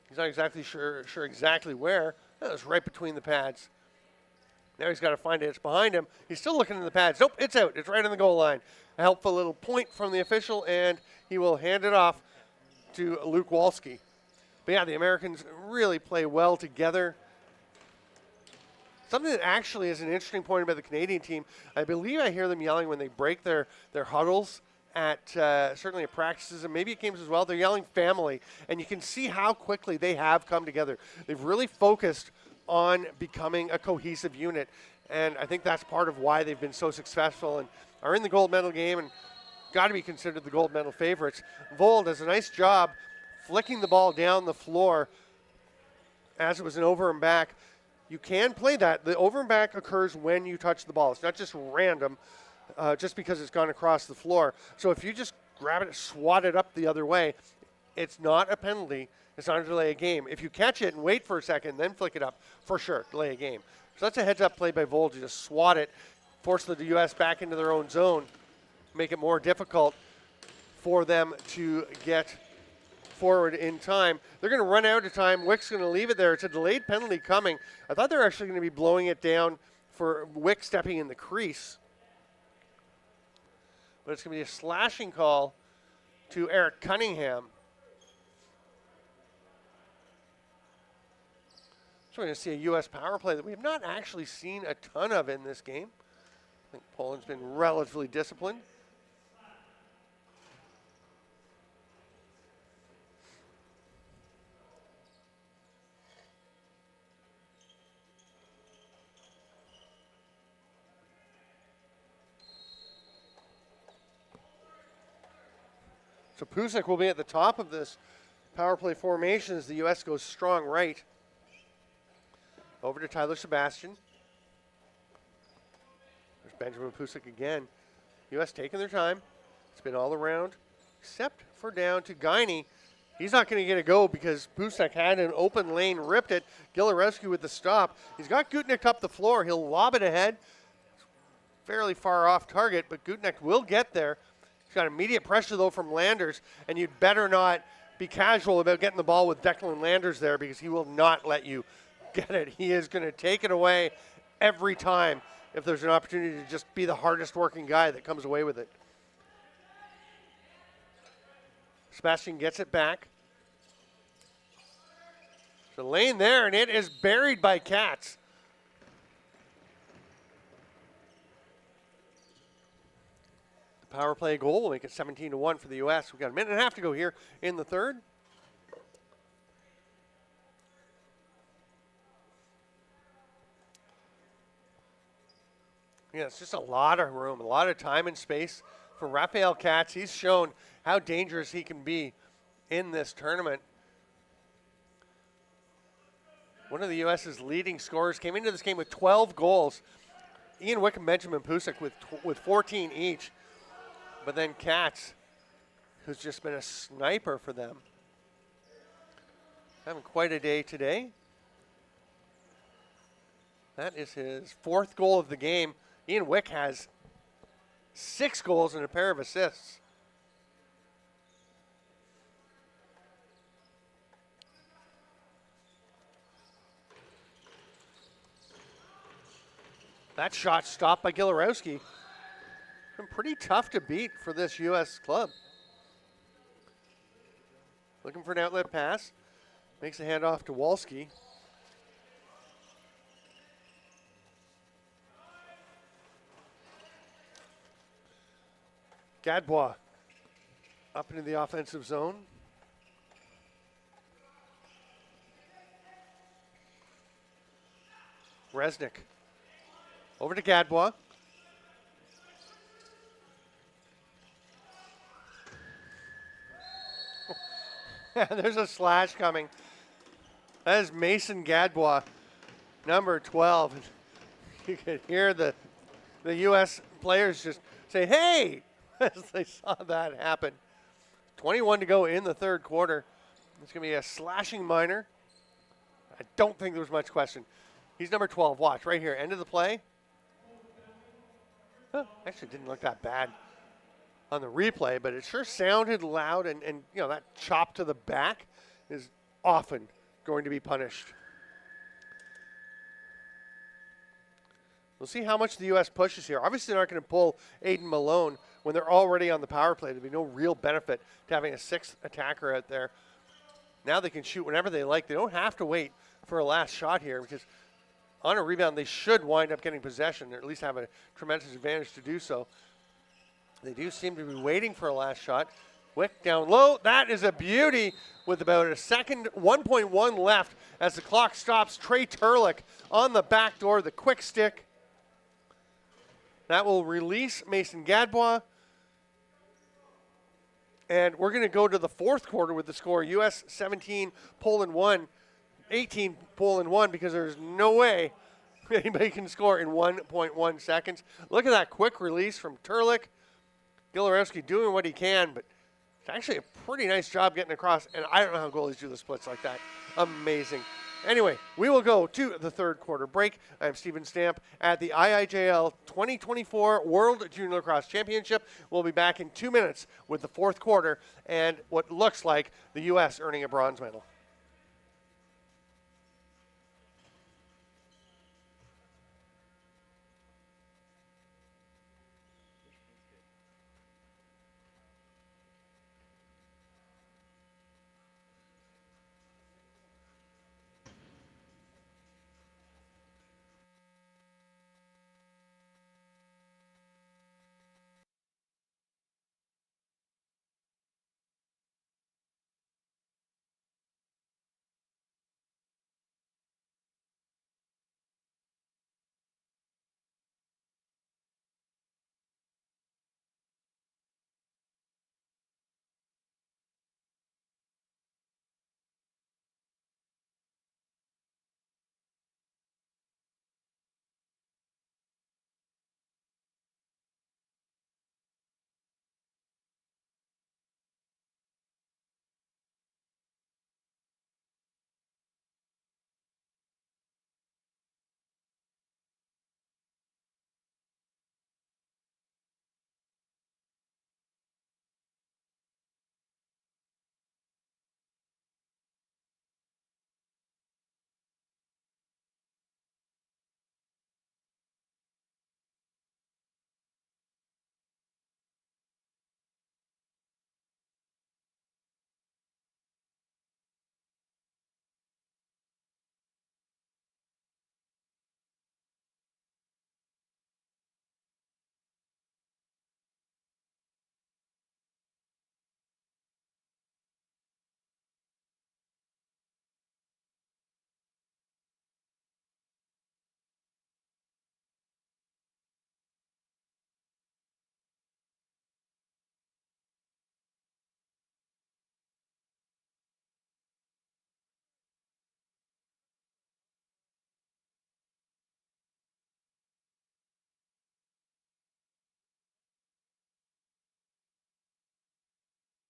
He's not exactly sure exactly where. That was right between the pads. Now he's got to find it. It's behind him. He's still looking in the pads. Nope, it's out. It's right on the goal line. A helpful little point from the official, and he will hand it off to Luke Walski. But yeah, the Americans really play well together. Something that actually is an interesting point about the Canadian team, I believe I hear them yelling when they break their huddles at certainly at practices and maybe at games as well. They're yelling family, and you can see how quickly they have come together. They've really focused on becoming a cohesive unit, and I think that's part of why they've been so successful and are in the gold medal game and got to be considered the gold medal favorites. Vold does a nice job flicking the ball down the floor as it was an over and back. You can play that. The over and back occurs when you touch the ball. It's not just random just because it's gone across the floor. So if you just grab it, swat it up the other way, it's not a penalty. It's not a delay of game. If you catch it and wait for a second, then flick it up, for sure, delay of game. So that's a heads-up play by Vold to just swat it, force the U.S. back into their own zone, make it more difficult for them to get forward in time. They're going to run out of time. Wick's going to leave it there. It's a delayed penalty coming. I thought they were actually going to be blowing it down for Wick stepping in the crease. But it's going to be a slashing call to Eric Cunningham. So we're going to see a U.S. power play that we have not actually seen a ton of in this game. I think Poland's been relatively disciplined. So Pusick will be at the top of this power play formation as the U.S. goes strong right. Over to Tyler Sebastian. There's Benjamin Pusick again. U.S. taking their time. It's been all around, except for down to Guiney. He's not going to get a go because Pusak had an open lane, ripped it. Gilarewski with the stop. He's got Gutnick up the floor. He'll lob it ahead. Fairly far off target, but Gutnick will get there. He's got immediate pressure, though, from Landers, and you'd better not be casual about getting the ball with Declan Landers there because he will not let you get it. He is going to take it away every time if there's an opportunity to just be the hardest working guy that comes away with it. Sebastian gets it back. The lane there, and it is buried by Katz. The power play goal will make it 17-1 for the U.S. We've got a minute and a half to go here in the third. Yeah, it's just a lot of room, a lot of time and space for Rafael Katz. He's shown how dangerous he can be in this tournament. One of the U.S.'s leading scorers came into this game with 12 goals. Ian Wick and Benjamin Pusak with 14 each. But then Katz, who's just been a sniper for them. Having quite a day today. That is his fourth goal of the game. Ian Wick has 6 goals and a pair of assists. That shot stopped by Gilarewski. Been pretty tough to beat for this U.S. club. Looking for an outlet pass. Makes a handoff to Walski. Gadbois up into the offensive zone. Resnick over to Gadbois. There's a slash coming. That is Mason Gadbois, number 12. You could hear the U.S. players just say, hey, as they saw that happen. 21 to go in the third quarter. It's going to be a slashing minor. I don't think there was much question. He's number 12. Watch right here. End of the play. Huh, actually didn't look that bad on the replay, but it sure sounded loud, and you know, that chop to the back is often going to be punished. We'll see how much the U.S. pushes here. Obviously, they're not going to pull Aiden Malone when they're already on the power play. There'd be no real benefit to having a 6th attacker out there. Now they can shoot whenever they like. They don't have to wait for a last shot here because on a rebound, they should wind up getting possession or at least have a tremendous advantage to do so. They do seem to be waiting for a last shot. Wick down low. That is a beauty with about a second, 1.1 left as the clock stops. Trey Turlick on the back door, the quick stick. That will release Mason Gadbois. And we're going to go to the fourth quarter with the score U.S. 17, Poland 1, 18, Poland 1, because there's no way anybody can score in 1.1 seconds. Look at that quick release from Turlick. Gilarewski doing what he can, but it's actually a pretty nice job getting across. And I don't know how goalies do the splits like that. Amazing. Anyway, we will go to the third quarter break. I'm Steven Stamp at the IIJL 2024 World Junior Lacrosse Championship. We'll be back in 2 minutes with the fourth quarter and what looks like the U.S. earning a bronze medal.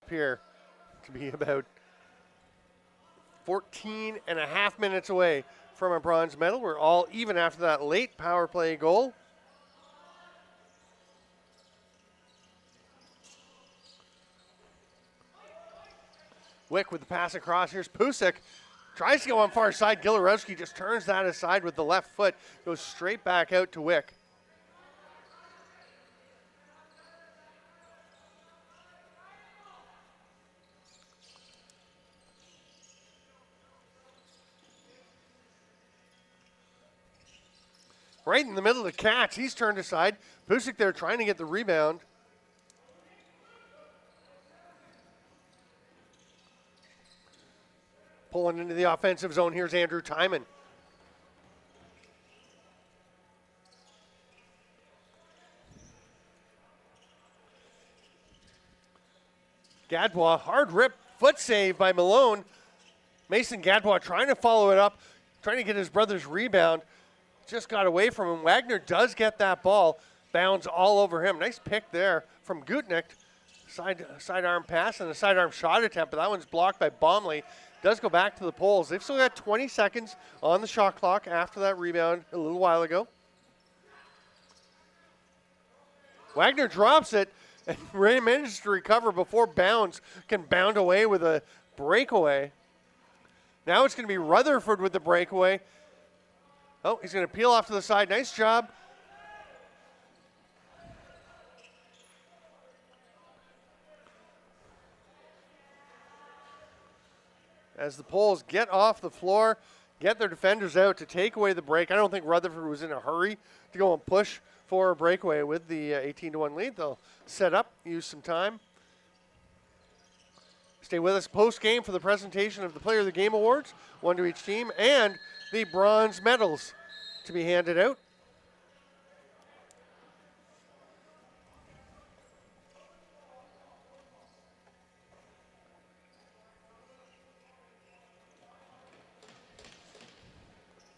appear to be about 14 and a half minutes away from a bronze medal. We're all even after that late power play goal. Wick with the pass across. Here's Pusik. Tries to go on far side. Gilarowski just turns that aside with the left foot. Goes straight back out to Wick. Right in the middle of the catch. He's turned aside. Pusik there trying to get the rebound. Pulling into the offensive zone. Here's Andrew Timon. Gadbois, hard rip, foot save by Malone. Mason Gadbois trying to follow it up, trying to get his brother's rebound. Just got away from him. Wagner does get that ball. Bounds all over him. Nice pick there from Gutnick. Sidearm pass and a sidearm shot attempt, but that one's blocked by Baumley. Does go back to the Poles. They've still got 20 seconds on the shot clock after that rebound a little while ago. Wagner drops it and Ray manages to recover before Bounds can bound away with a breakaway. Now it's going to be Rutherford with the breakaway. Oh, he's going to peel off to the side. Nice job. As the Poles get off the floor, get their defenders out to take away the break. I don't think Rutherford was in a hurry to go and push for a breakaway with the 18-1 lead. They'll set up, use some time. Stay with us post-game for the presentation of the Player of the Game Awards, one to each team, and the bronze medals to be handed out.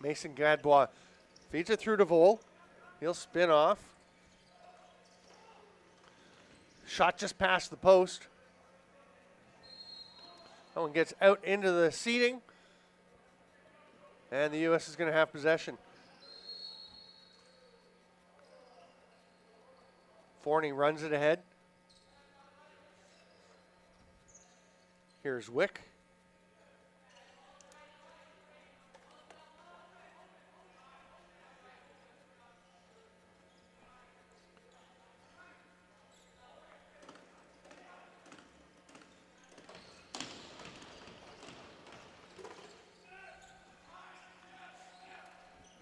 Mason Gadbois feeds it through to Vole. He'll spin off. Shot just past the post. That one gets out into the seating. And the U.S. is going to have possession. Forney runs it ahead. Here's Wick.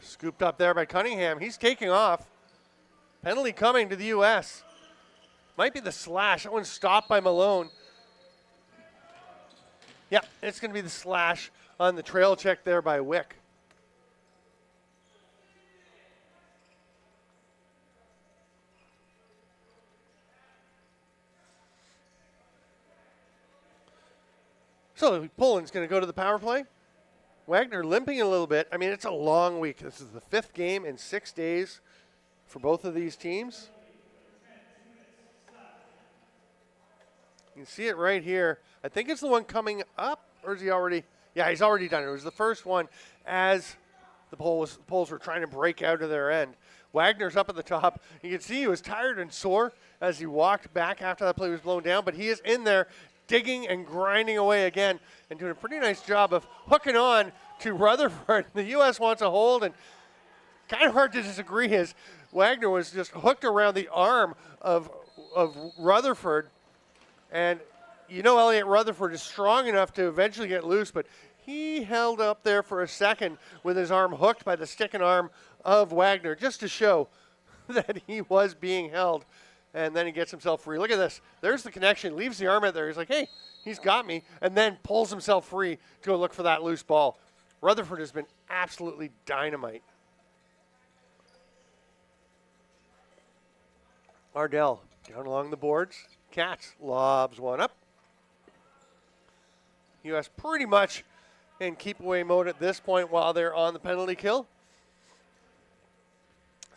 Scooped up there by Cunningham. He's taking off. Penalty coming to the U.S. Might be the slash. That one's stopped by Malone. Yeah, it's going to be the slash on the trail check there by Wick. So Poland's going to go to the power play. Wagner limping a little bit. I mean, it's a long week. This is the 5th game in 6 days for both of these teams. You can see it right here. I think it's the one coming up, or is he already? Yeah, he's already done it. It was the first one as the Poles were trying to break out of their end. Wagner's up at the top. You can see he was tired and sore as he walked back after that play was blown down, but he is in there digging and grinding away again and doing a pretty nice job of hooking on to Rutherford. The U.S. wants a hold, and kind of hard to disagree is Wagner was just hooked around the arm of Rutherford. And you know Elliot Rutherford is strong enough to eventually get loose, but he held up there for a second with his arm hooked by the stick and arm of Wagner just to show that he was being held. And then he gets himself free. Look at this. There's the connection. Leaves the arm out there. He's like, hey, he's got me. And then pulls himself free to go look for that loose ball. Rutherford has been absolutely dynamite. Ardell down along the boards. Katz lobs one up. U.S. pretty much in keep-away mode at this point while they're on the penalty kill.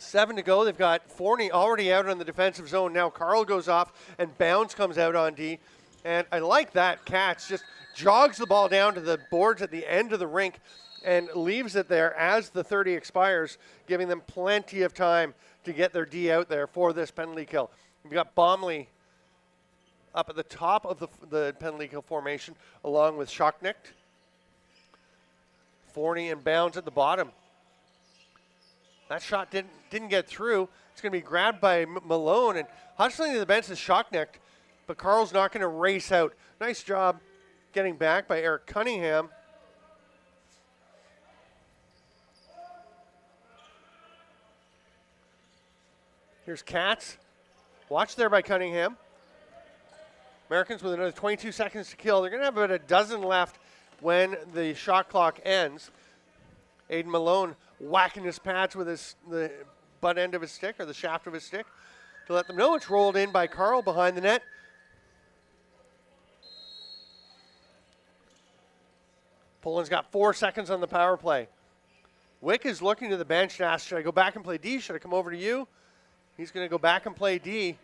7 to go. They've got Forney already out on the defensive zone. Now Carl goes off and Bounds comes out on D. And I like that catch. Just jogs the ball down to the boards at the end of the rink and leaves it there as the 30 expires, giving them plenty of time to get their D out there for this penalty kill. We've got Bomley up at the top of the penalty kill formation, along with Schocknecht. Forney and Bounds at the bottom. That shot didn't get through. It's going to be grabbed by Malone, and hustling to the bench is Schocknecht, but Carl's not going to race out. Nice job getting back by Eric Cunningham. Here's Katz. Watch there by Cunningham. Americans with another 22 seconds to kill. They're going to have about a dozen left when the shot clock ends. Aiden Malone whacking his pads with the butt end of his stick, or the shaft of his stick, to let them know it's rolled in by Carl behind the net. Poland's got 4 seconds on the power play. Wick is looking to the bench to ask, should I go back and play D? Should I come over to you? He's going to go back and play D.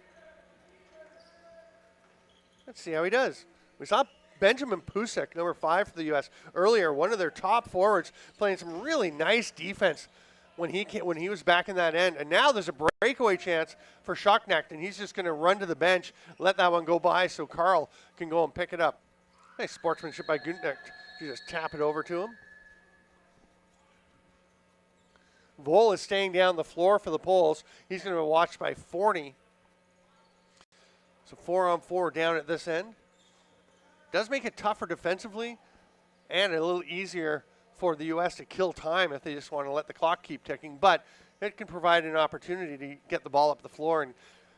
Let's see how he does. We saw Benjamin Pusek, number 5 for the U.S. earlier, one of their top forwards, playing some really nice defense when he was back in that end. And now there's a breakaway chance for Schocknecht, and he's just going to run to the bench, let that one go by so Carl can go and pick it up. Nice sportsmanship by Guntnecht. You just tap it over to him. Vol is staying down the floor for the Poles. He's going to be watched by Forney. So 4-on-4 down at this end. Does make it tougher defensively and a little easier for the U.S. to kill time if they just want to let the clock keep ticking. But it can provide an opportunity to get the ball up the floor and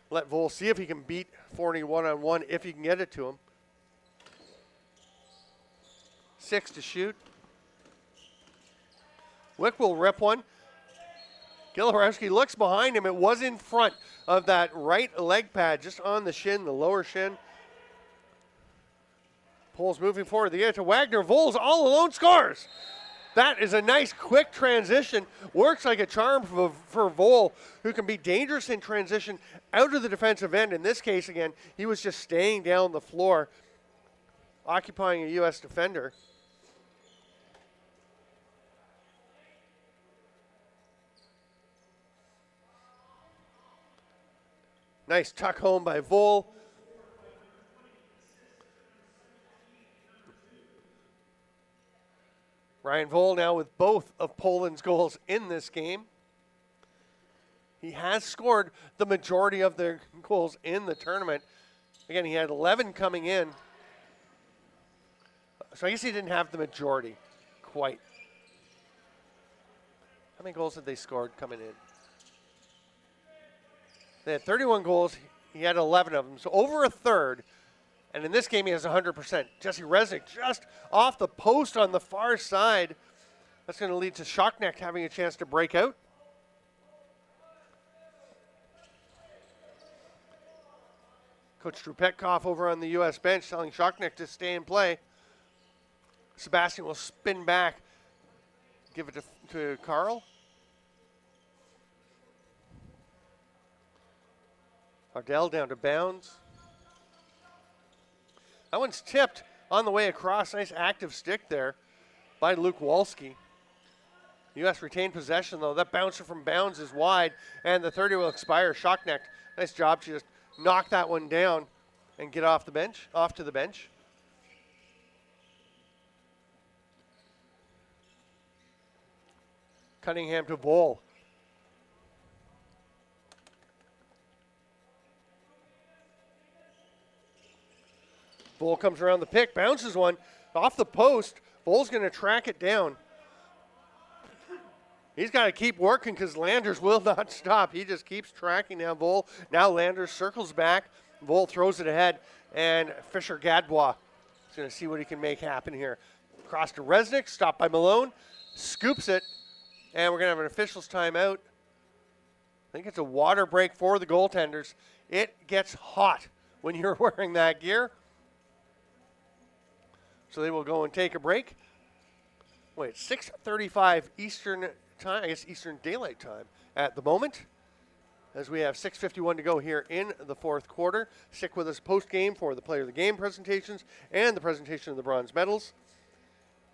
let Vol see if he can beat Forney one-on-one if he can get it to him. 6 to shoot. Wick will rip one. Gilorowski looks behind him. It was in front of that right leg pad, just on the shin, the lower shin. Poles moving forward. They get it to Wagner. Vols all alone scores. That is a nice quick transition. Works like a charm for Vol, who can be dangerous in transition out of the defensive end. In this case, again, he was just staying down the floor, occupying a U.S. defender. Nice tuck home by Vol. Ryan Vol now with both of Poland's goals in this game. He has scored the majority of their goals in the tournament. Again, he had 11 coming in. So I guess he didn't have the majority quite. How many goals had they scored coming in? They had 31 goals. He had 11 of them, so over a third. And in this game, he has 100%. Jesse Resnick just off the post on the far side. That's going to lead to Schocknecht having a chance to break out. Coach Drew Petkoff over on the U.S. bench telling Schocknecht to stay and play. Sebastian will spin back, give it to Carl. Ardell down to Bounds. That one's tipped on the way across. Nice active stick there by Luke Walski. U.S. retained possession, though. That bouncer from Bounds is wide, and the 30 will expire. Schocknecht, nice job. She just knocked that one down and get off to the bench. Cunningham to Vol. Vol comes around the pick, bounces one off the post. Vol's going to track it down. He's got to keep working because Landers will not stop. He just keeps tracking down Vol. Now Landers circles back. Vol throws it ahead, and Fisher Gadbois is going to see what he can make happen here. Cross to Resnick, stopped by Malone, scoops it, and we're going to have an official's timeout. I think it's a water break for the goaltenders. It gets hot when you're wearing that gear. So they will go and take a break. Wait, 6:35 Eastern time, I guess Eastern Daylight Time at the moment. as we have 6:51 to go here in the fourth quarter. Stick with us post-game for the player of the game presentations and the presentation of the bronze medals.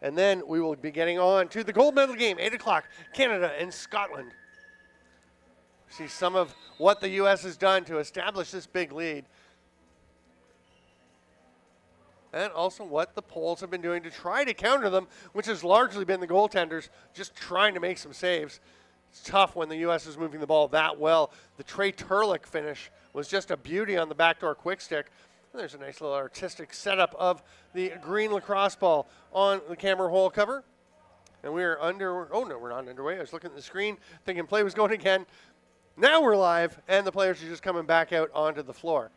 And then we will be getting on to the gold medal game, 8 o'clock, Canada and Scotland. See some of what the U.S. has done to establish this big lead. And also what the Poles have been doing to try to counter them, which has largely been the goaltenders just trying to make some saves. It's tough when the U.S. is moving the ball that well. The Trey Turlick finish was just a beauty on the backdoor quick stick. And there's a nice little artistic setup of the green lacrosse ball on the camera hole cover. And we're oh no, we're not underway. I was looking at the screen thinking play was going again. Now we're live, and the players are just coming back out onto the floor.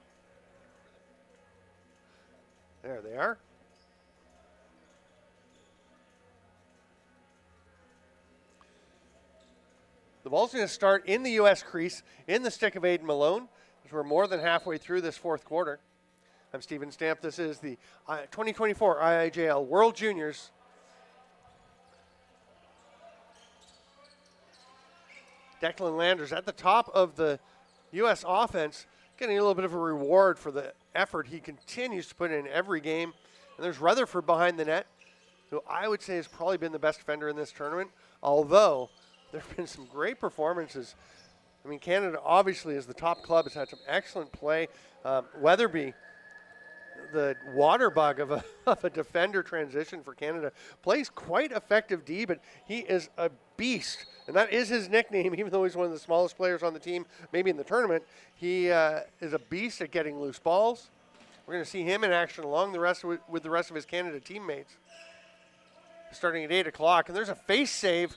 There they are. The ball's going to start in the U.S. crease in the stick of Aiden Malone, as we're more than halfway through this fourth quarter. I'm Steven Stamp. This is the 2024 IIJL World Juniors. Declan Landers at the top of the U.S. offense, getting a little bit of a reward for the effort he continues to put in every game. And there's Rutherford behind the net, who I would say has probably been the best defender in this tournament, although there have been some great performances. I mean, Canada obviously as the top club has had some excellent play. Weatherby, the water bug of a defender transition for Canada, plays quite effective D, but he is a beast. And that is his nickname, even though he's one of the smallest players on the team, maybe in the tournament. He is a beast at getting loose balls. We're going to see him in action along with the rest of his Canada teammates. Starting at 8 o'clock. And there's a face save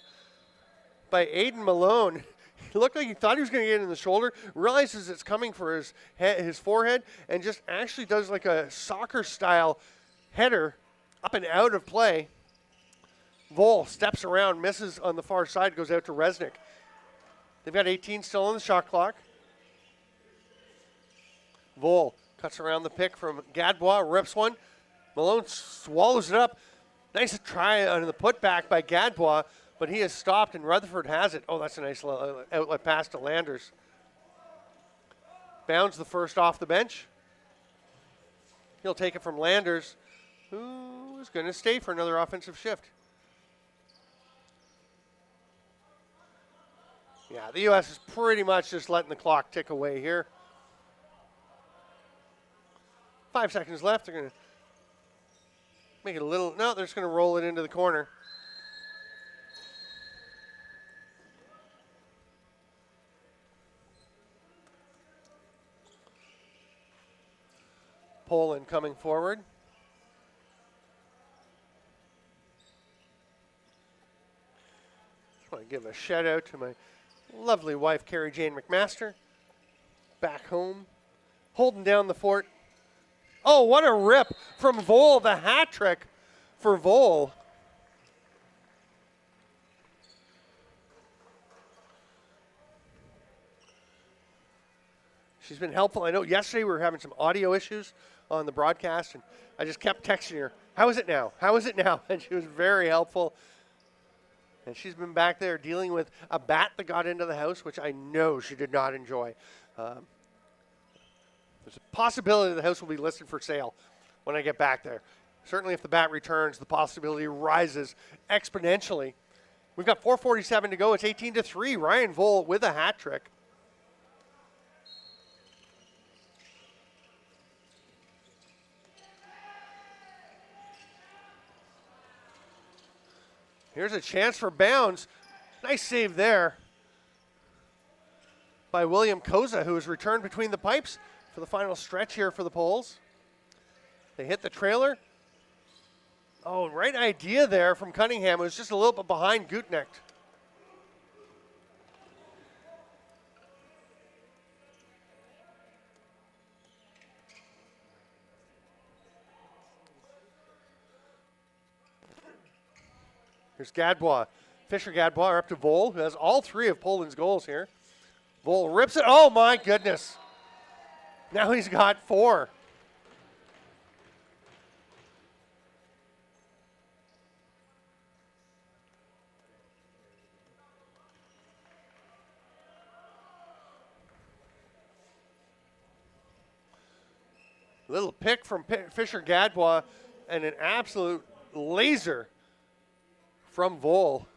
by Aiden Malone. He looked like he thought he was going to get it in the shoulder, realizes it's coming for his his forehead, and just actually does like a soccer-style header up and out of play. Vol steps around, misses on the far side, goes out to Resnick. They've got 18 still on the shot clock. Vol cuts around the pick from Gadbois, rips one. Malone swallows it up. Nice try on the putback by Gadbois, but he has stopped and Rutherford has it. Oh, that's a nice outlet pass to Landers. Bounds the first off the bench. He'll take it from Landers, who is going to stay for another offensive shift. Yeah, the U.S. is pretty much just letting the clock tick away here. 5 seconds left. They're going to make it a little, no, they're just going to roll it into the corner. Poland coming forward. Just want to give a shout out to my lovely wife, Carrie Jane McMaster, back home, holding down the fort. Oh, what a rip from Vol, the hat trick for Vol. She's been helpful. I know yesterday we were having some audio issues on the broadcast, and I just kept texting her, how is it now? How is it now? And she was very helpful. And she's been back there dealing with a bat that got into the house, which I know she did not enjoy. There's a possibility the house will be listed for sale when I get back there. Certainly if the bat returns, the possibility rises exponentially. We've got 4:47 to go. It's 18-3. Ryan Vol with a hat trick. Here's a chance for bounds. Nice save there by William Koza, who has returned between the pipes for the final stretch here for the Poles. They hit the trailer. Oh, right idea there from Cunningham. It was just a little bit behind Gutknecht. Here's Gadbois. Fisher Gadbois up to Vol, who has all three of Poland's goals here. Vol rips it. Oh, my goodness. Now he's got 4. Little pick from Fisher Gadbois and an absolute laser from Vol.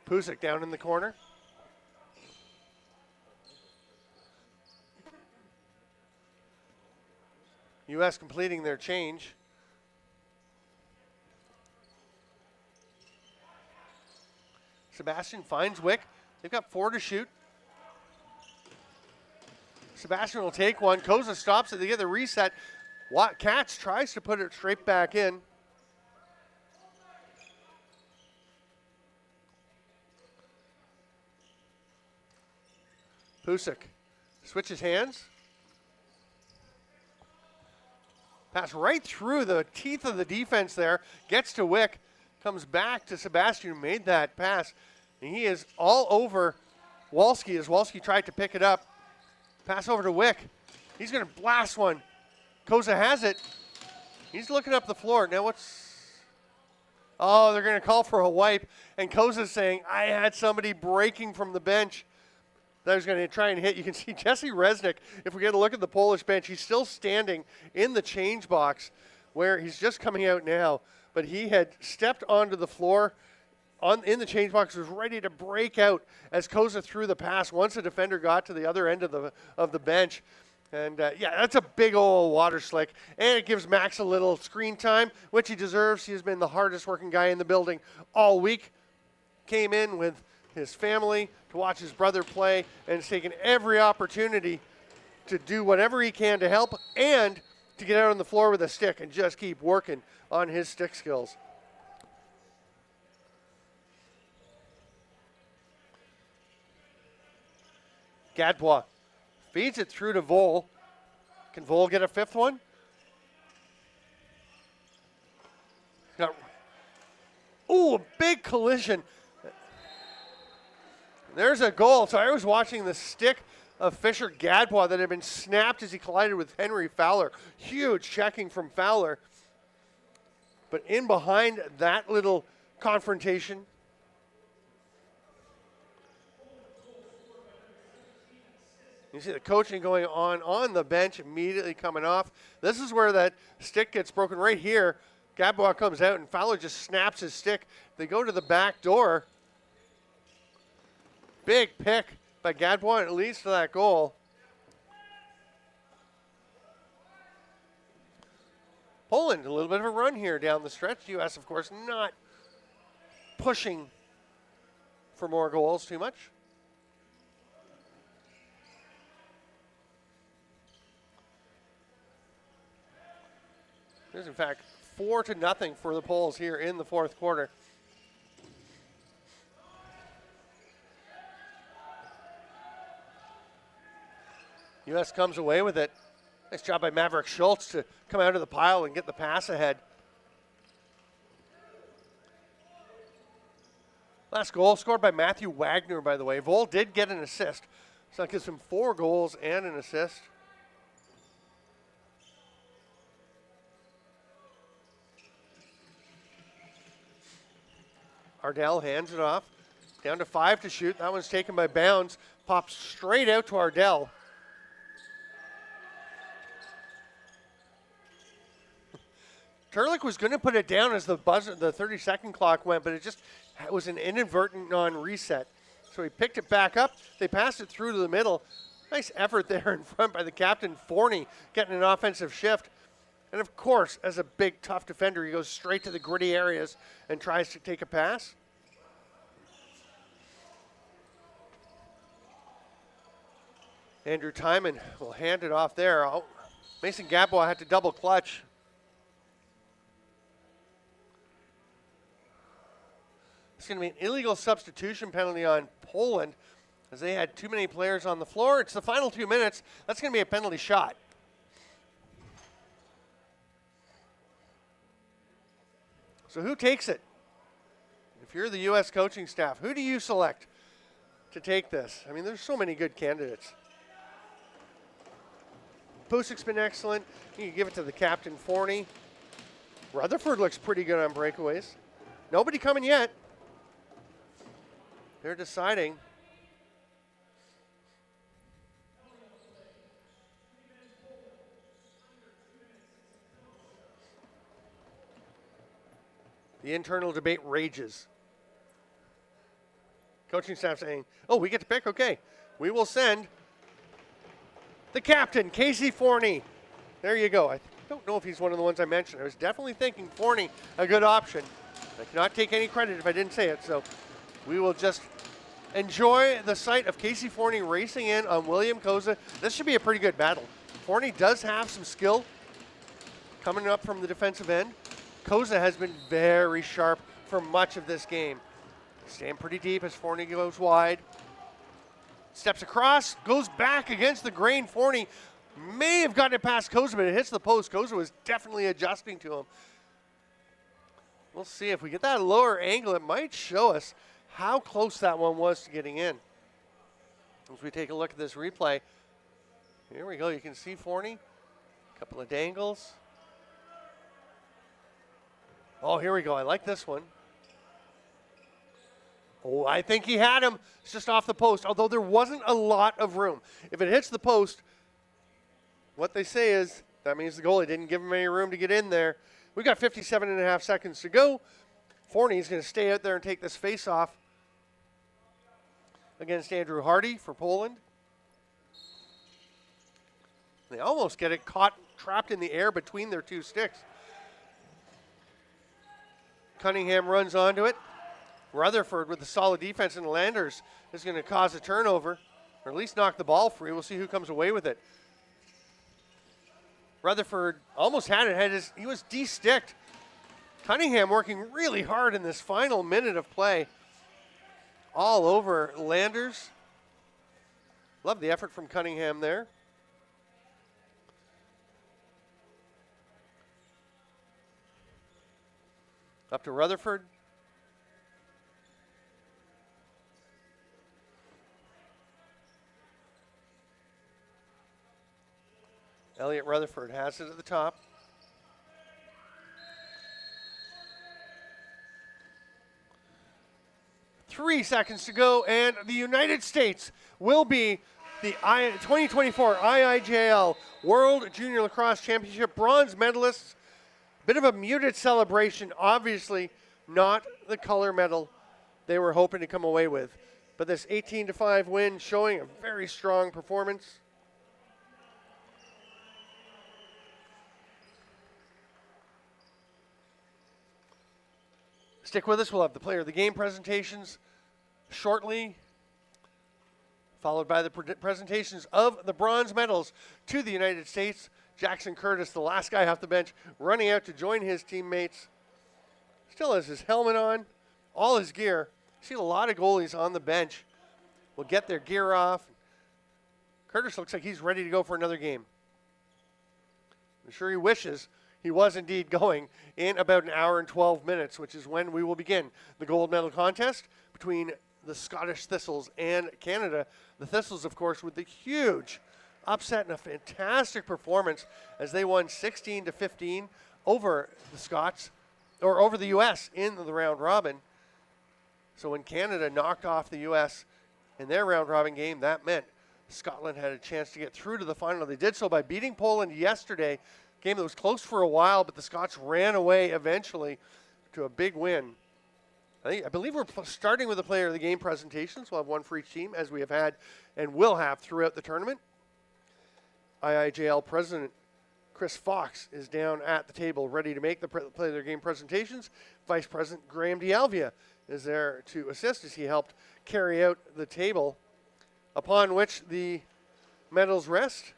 Pusick down in the corner. U.S. completing their change. Sebastian finds Wick. They've got 4 to shoot. Sebastian will take one. Koza stops it. They get the reset. Katz tries to put it straight back in. Pusick switches hands. Pass right through the teeth of the defense there. Gets to Wick. Comes back to Sebastian who made that pass. And he is all over Walski as Walski tried to pick it up. Pass over to Wick. He's going to blast one. Koza has it. He's looking up the floor. Now what's... Oh, they're going to call for a wipe. And Koza's saying, I had somebody breaking from the bench that I was going to try and hit. You can see Jesse Resnick, if we get a look at the Polish bench, he's still standing in the change box where he's just coming out now. But he had stepped onto the floor in the change box, was ready to break out as Koza threw the pass once the defender got to the other end of the bench. And, yeah, that's a big old water slick. And it gives Max a little screen time, which he deserves. He has been the hardest working guy in the building all week. Came in with his family to watch his brother play and has taken every opportunity to do whatever he can to help and to get out on the floor with a stick and just keep working on his stick skills. Gadbois feeds it through to Vol. Can Vol get a 5th one? Ooh, a big collision. There's a goal. So I was watching the stick of Fisher Gadbois that had been snapped as he collided with Henry Fowler. Huge checking from Fowler. But in behind that little confrontation, you see the coaching going on the bench, immediately coming off. This is where that stick gets broken right here. Gadbois comes out and Fowler just snaps his stick. They go to the back door. Big pick by Gadbois, and it leads to that goal. Poland, a little bit of a run here down the stretch. U.S., of course, not pushing for more goals too much. There's, in fact, 4-0 for the Poles here in the 4th quarter. U.S. comes away with it. Nice job by Maverick Schultz to come out of the pile and get the pass ahead. Last goal scored by Matthew Wagner, by the way. Vol did get an assist. So that gives him 4 goals and an assist. Ardell hands it off. Down to 5 to shoot. That one's taken by Bounds. Pops straight out to Ardell. Turlick was going to put it down as the 30-second clock went, but it was an inadvertent non-reset. So he picked it back up. They passed it through to the middle. Nice effort there in front by the captain, Forney, getting an offensive shift. And, of course, as a big, tough defender, he goes straight to the gritty areas and tries to take a pass. Andrew Timon will hand it off there. Oh, Mason Gadbois had to double clutch. It's going to be an illegal substitution penalty on Poland as they had too many players on the floor. It's the final 2 minutes. That's going to be a penalty shot. So who takes it? If you're the U.S. coaching staff, who do you select to take this? I mean, there's so many good candidates. Pusic's been excellent. You can give it to the captain, Forney. Rutherford looks pretty good on breakaways. Nobody coming yet. They're deciding. The internal debate rages. Coaching staff saying, oh, we get to pick? Okay. We will send the captain, Casey Forney. There you go. I don't know if he's one of the ones I mentioned. I was definitely thinking Forney, a good option. I cannot take any credit if I didn't say it, so we will just enjoy the sight of Casey Forney racing in on William Koza. This should be a pretty good battle. Forney does have some skill coming up from the defensive end. Koza has been very sharp for much of this game. Stand pretty deep as Forney goes wide. Steps across, goes back against the grain. Forney may have gotten it past Koza, but it hits the post. Koza was definitely adjusting to him. We'll see if we get that lower angle. It might show us how close that one was to getting in. As we take a look at this replay, here we go. You can see Forney, a couple of dangles. Oh, here we go. I like this one. Oh, I think he had him. It's just off the post, although there wasn't a lot of room. If it hits the post, what they say is that means the goalie didn't give him any room to get in there. We got 57.5 seconds to go. Forney's going to stay out there and take this face-off against Andrew Hardy for Poland. They almost get it caught, trapped in the air between their two sticks. Cunningham runs onto it. Rutherford with the solid defense, and Landers is going to cause a turnover, or at least knock the ball free. We'll see who comes away with it. Rutherford almost had it. He was de-sticked. Cunningham working really hard in this final minute of play. All over Landers. Love the effort from Cunningham there. Up to Rutherford. Elliot Rutherford has it at the top. Three seconds to go, and the United States will be the 2024 IIJL World Junior Lacrosse Championship bronze medalists. Bit of a muted celebration, obviously not the color medal they were hoping to come away with. But this 18-5 win showing a very strong performance. Stick with us. We'll have the player of the game presentations shortly, followed by the presentations of the bronze medals to the United States. Jackson Curtis, the last guy off the bench, running out to join his teammates. Still has his helmet on, all his gear. See a lot of goalies on the bench will get their gear off. Curtis looks like he's ready to go for another game. I'm sure he wishes he was indeed going in about an hour and 12 minutes, which is when we will begin the gold medal contest between the Scottish Thistles and Canada. The Thistles, of course, with the huge upset and a fantastic performance as they won 16-15 over the Scots, or over the U.S. in the round robin. So when Canada knocked off the U.S. in their round robin game, that meant Scotland had a chance to get through to the final. They did so by beating Poland yesterday. Game that was close for a while, but the Scots ran away eventually to a big win. I believe we're starting with the player of the game presentations. We'll have one for each team, as we have had and will have throughout the tournament. IIJL President Chris Fox is down at the table ready to make the player of the game presentations. Vice President Graham D'Alvia is there to assist as he helped carry out the table upon which the medals rest.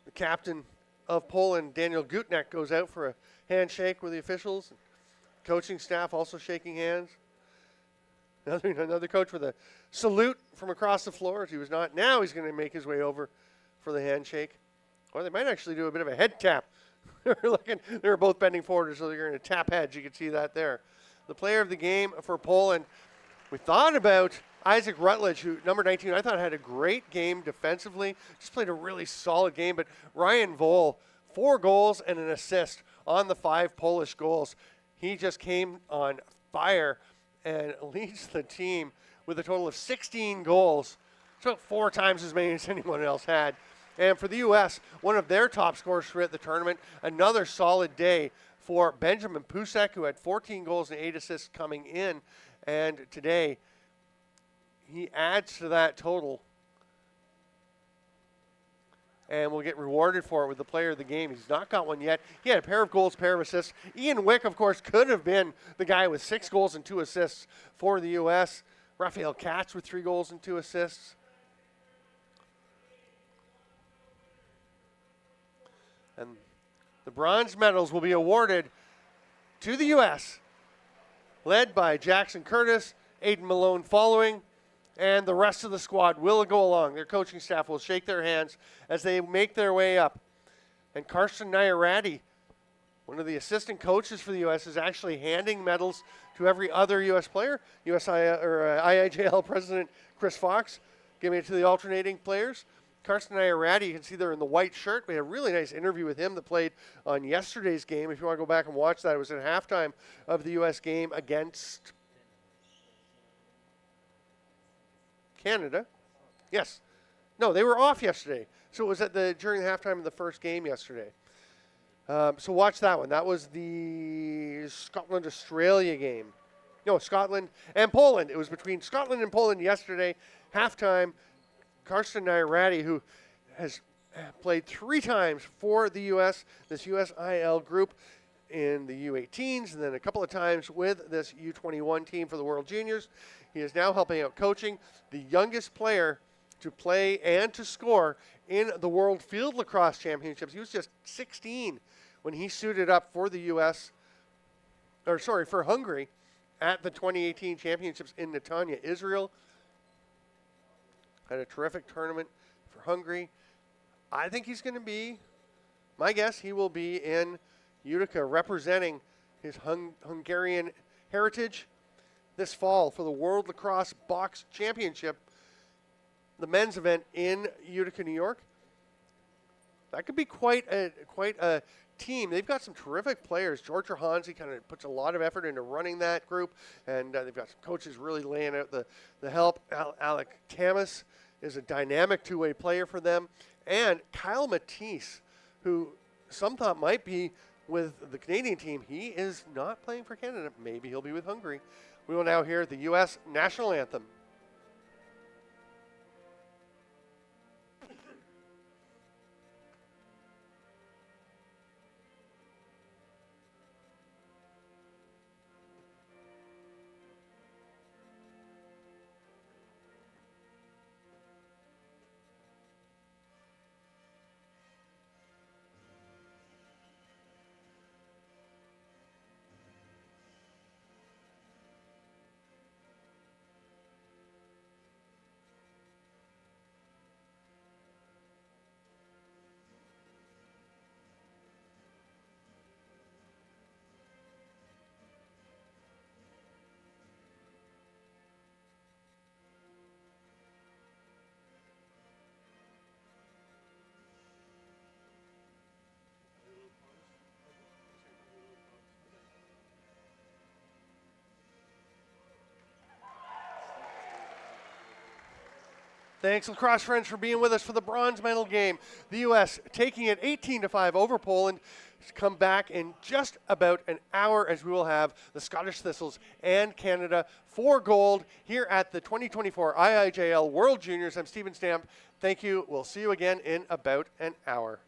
The captain of Poland, Daniel Gutnek, goes out for a handshake with the officials. Coaching staff also shaking hands. Another coach with a salute from across the floor. As he was not. Now he's going to make his way over for the handshake. Or they might actually do a bit of a head tap. They were both bending forward, so they're going to tap heads. You can see that there. The player of the game for Poland. We thought about Isaac Rutledge, who number 19, I thought had a great game defensively, just played a really solid game. But Ryan Vole, 4 goals and an assist on the 5 Polish goals. He just came on fire and leads the team with a total of 16 goals. It's about 4 times as many as anyone else had. And for the U.S., one of their top scorers throughout the tournament, another solid day for Benjamin Pusek, who had 14 goals and 8 assists coming in. And today, he adds to that total and will get rewarded for it with the player of the game. He's not got one yet. He had a pair of goals, pair of assists. Ian Wick, of course, could have been the guy with 6 goals and 2 assists for the U.S. Rafael Katz with 3 goals and 2 assists. And the bronze medals will be awarded to the U.S., led by Jackson Curtis, Aiden Malone following, and the rest of the squad will go along. Their coaching staff will shake their hands as they make their way up. And Karsten Nyarati, one of the assistant coaches for the U.S., is actually handing medals to every other U.S. player. IIJL President Chris Fox giving it to the alternating players. Karsten Nyarati, you can see there in the white shirt. We had a really nice interview with him that played on yesterday's game. If you want to go back and watch that, it was at halftime of the U.S. game against Canada. Yes. No, they were off yesterday. So it was during the halftime of the first game yesterday. So watch that one. That was the Scotland-Australia game. No, Scotland and Poland. It was between Scotland and Poland yesterday. Halftime, Karsten Nyarati, who has played 3 times for the U.S., this USIL group in the U18s, and then a couple of times with this U21 team for the World Juniors. He is now helping out coaching the youngest player to play and to score in the World Field Lacrosse Championships. He was just 16 when he suited up for the for Hungary at the 2018 Championships in Netanya, Israel. Had a terrific tournament for Hungary. I think he's going to be, my guess, he will be in Utica representing his Hungarian heritage this fall for the World Lacrosse Box Championship, the men's event in Utica, New York. That could be quite a team. They've got some terrific players. George Hansi kind of puts a lot of effort into running that group, and they've got some coaches really laying out the help. Alec Tamas is a dynamic 2-way player for them. And Kyle Matisse, who some thought might be with the Canadian team, he is not playing for Canada. Maybe he'll be with Hungary. We will now hear the U.S. national anthem. Thanks, lacrosse friends, for being with us for the bronze medal game. The U.S. taking it 18-5 over Poland. Come back in just about an hour as we will have the Scottish Thistles and Canada for gold here at the 2024 IIJL World Juniors. I'm Stephen Stamp. Thank you. We'll see you again in about an hour.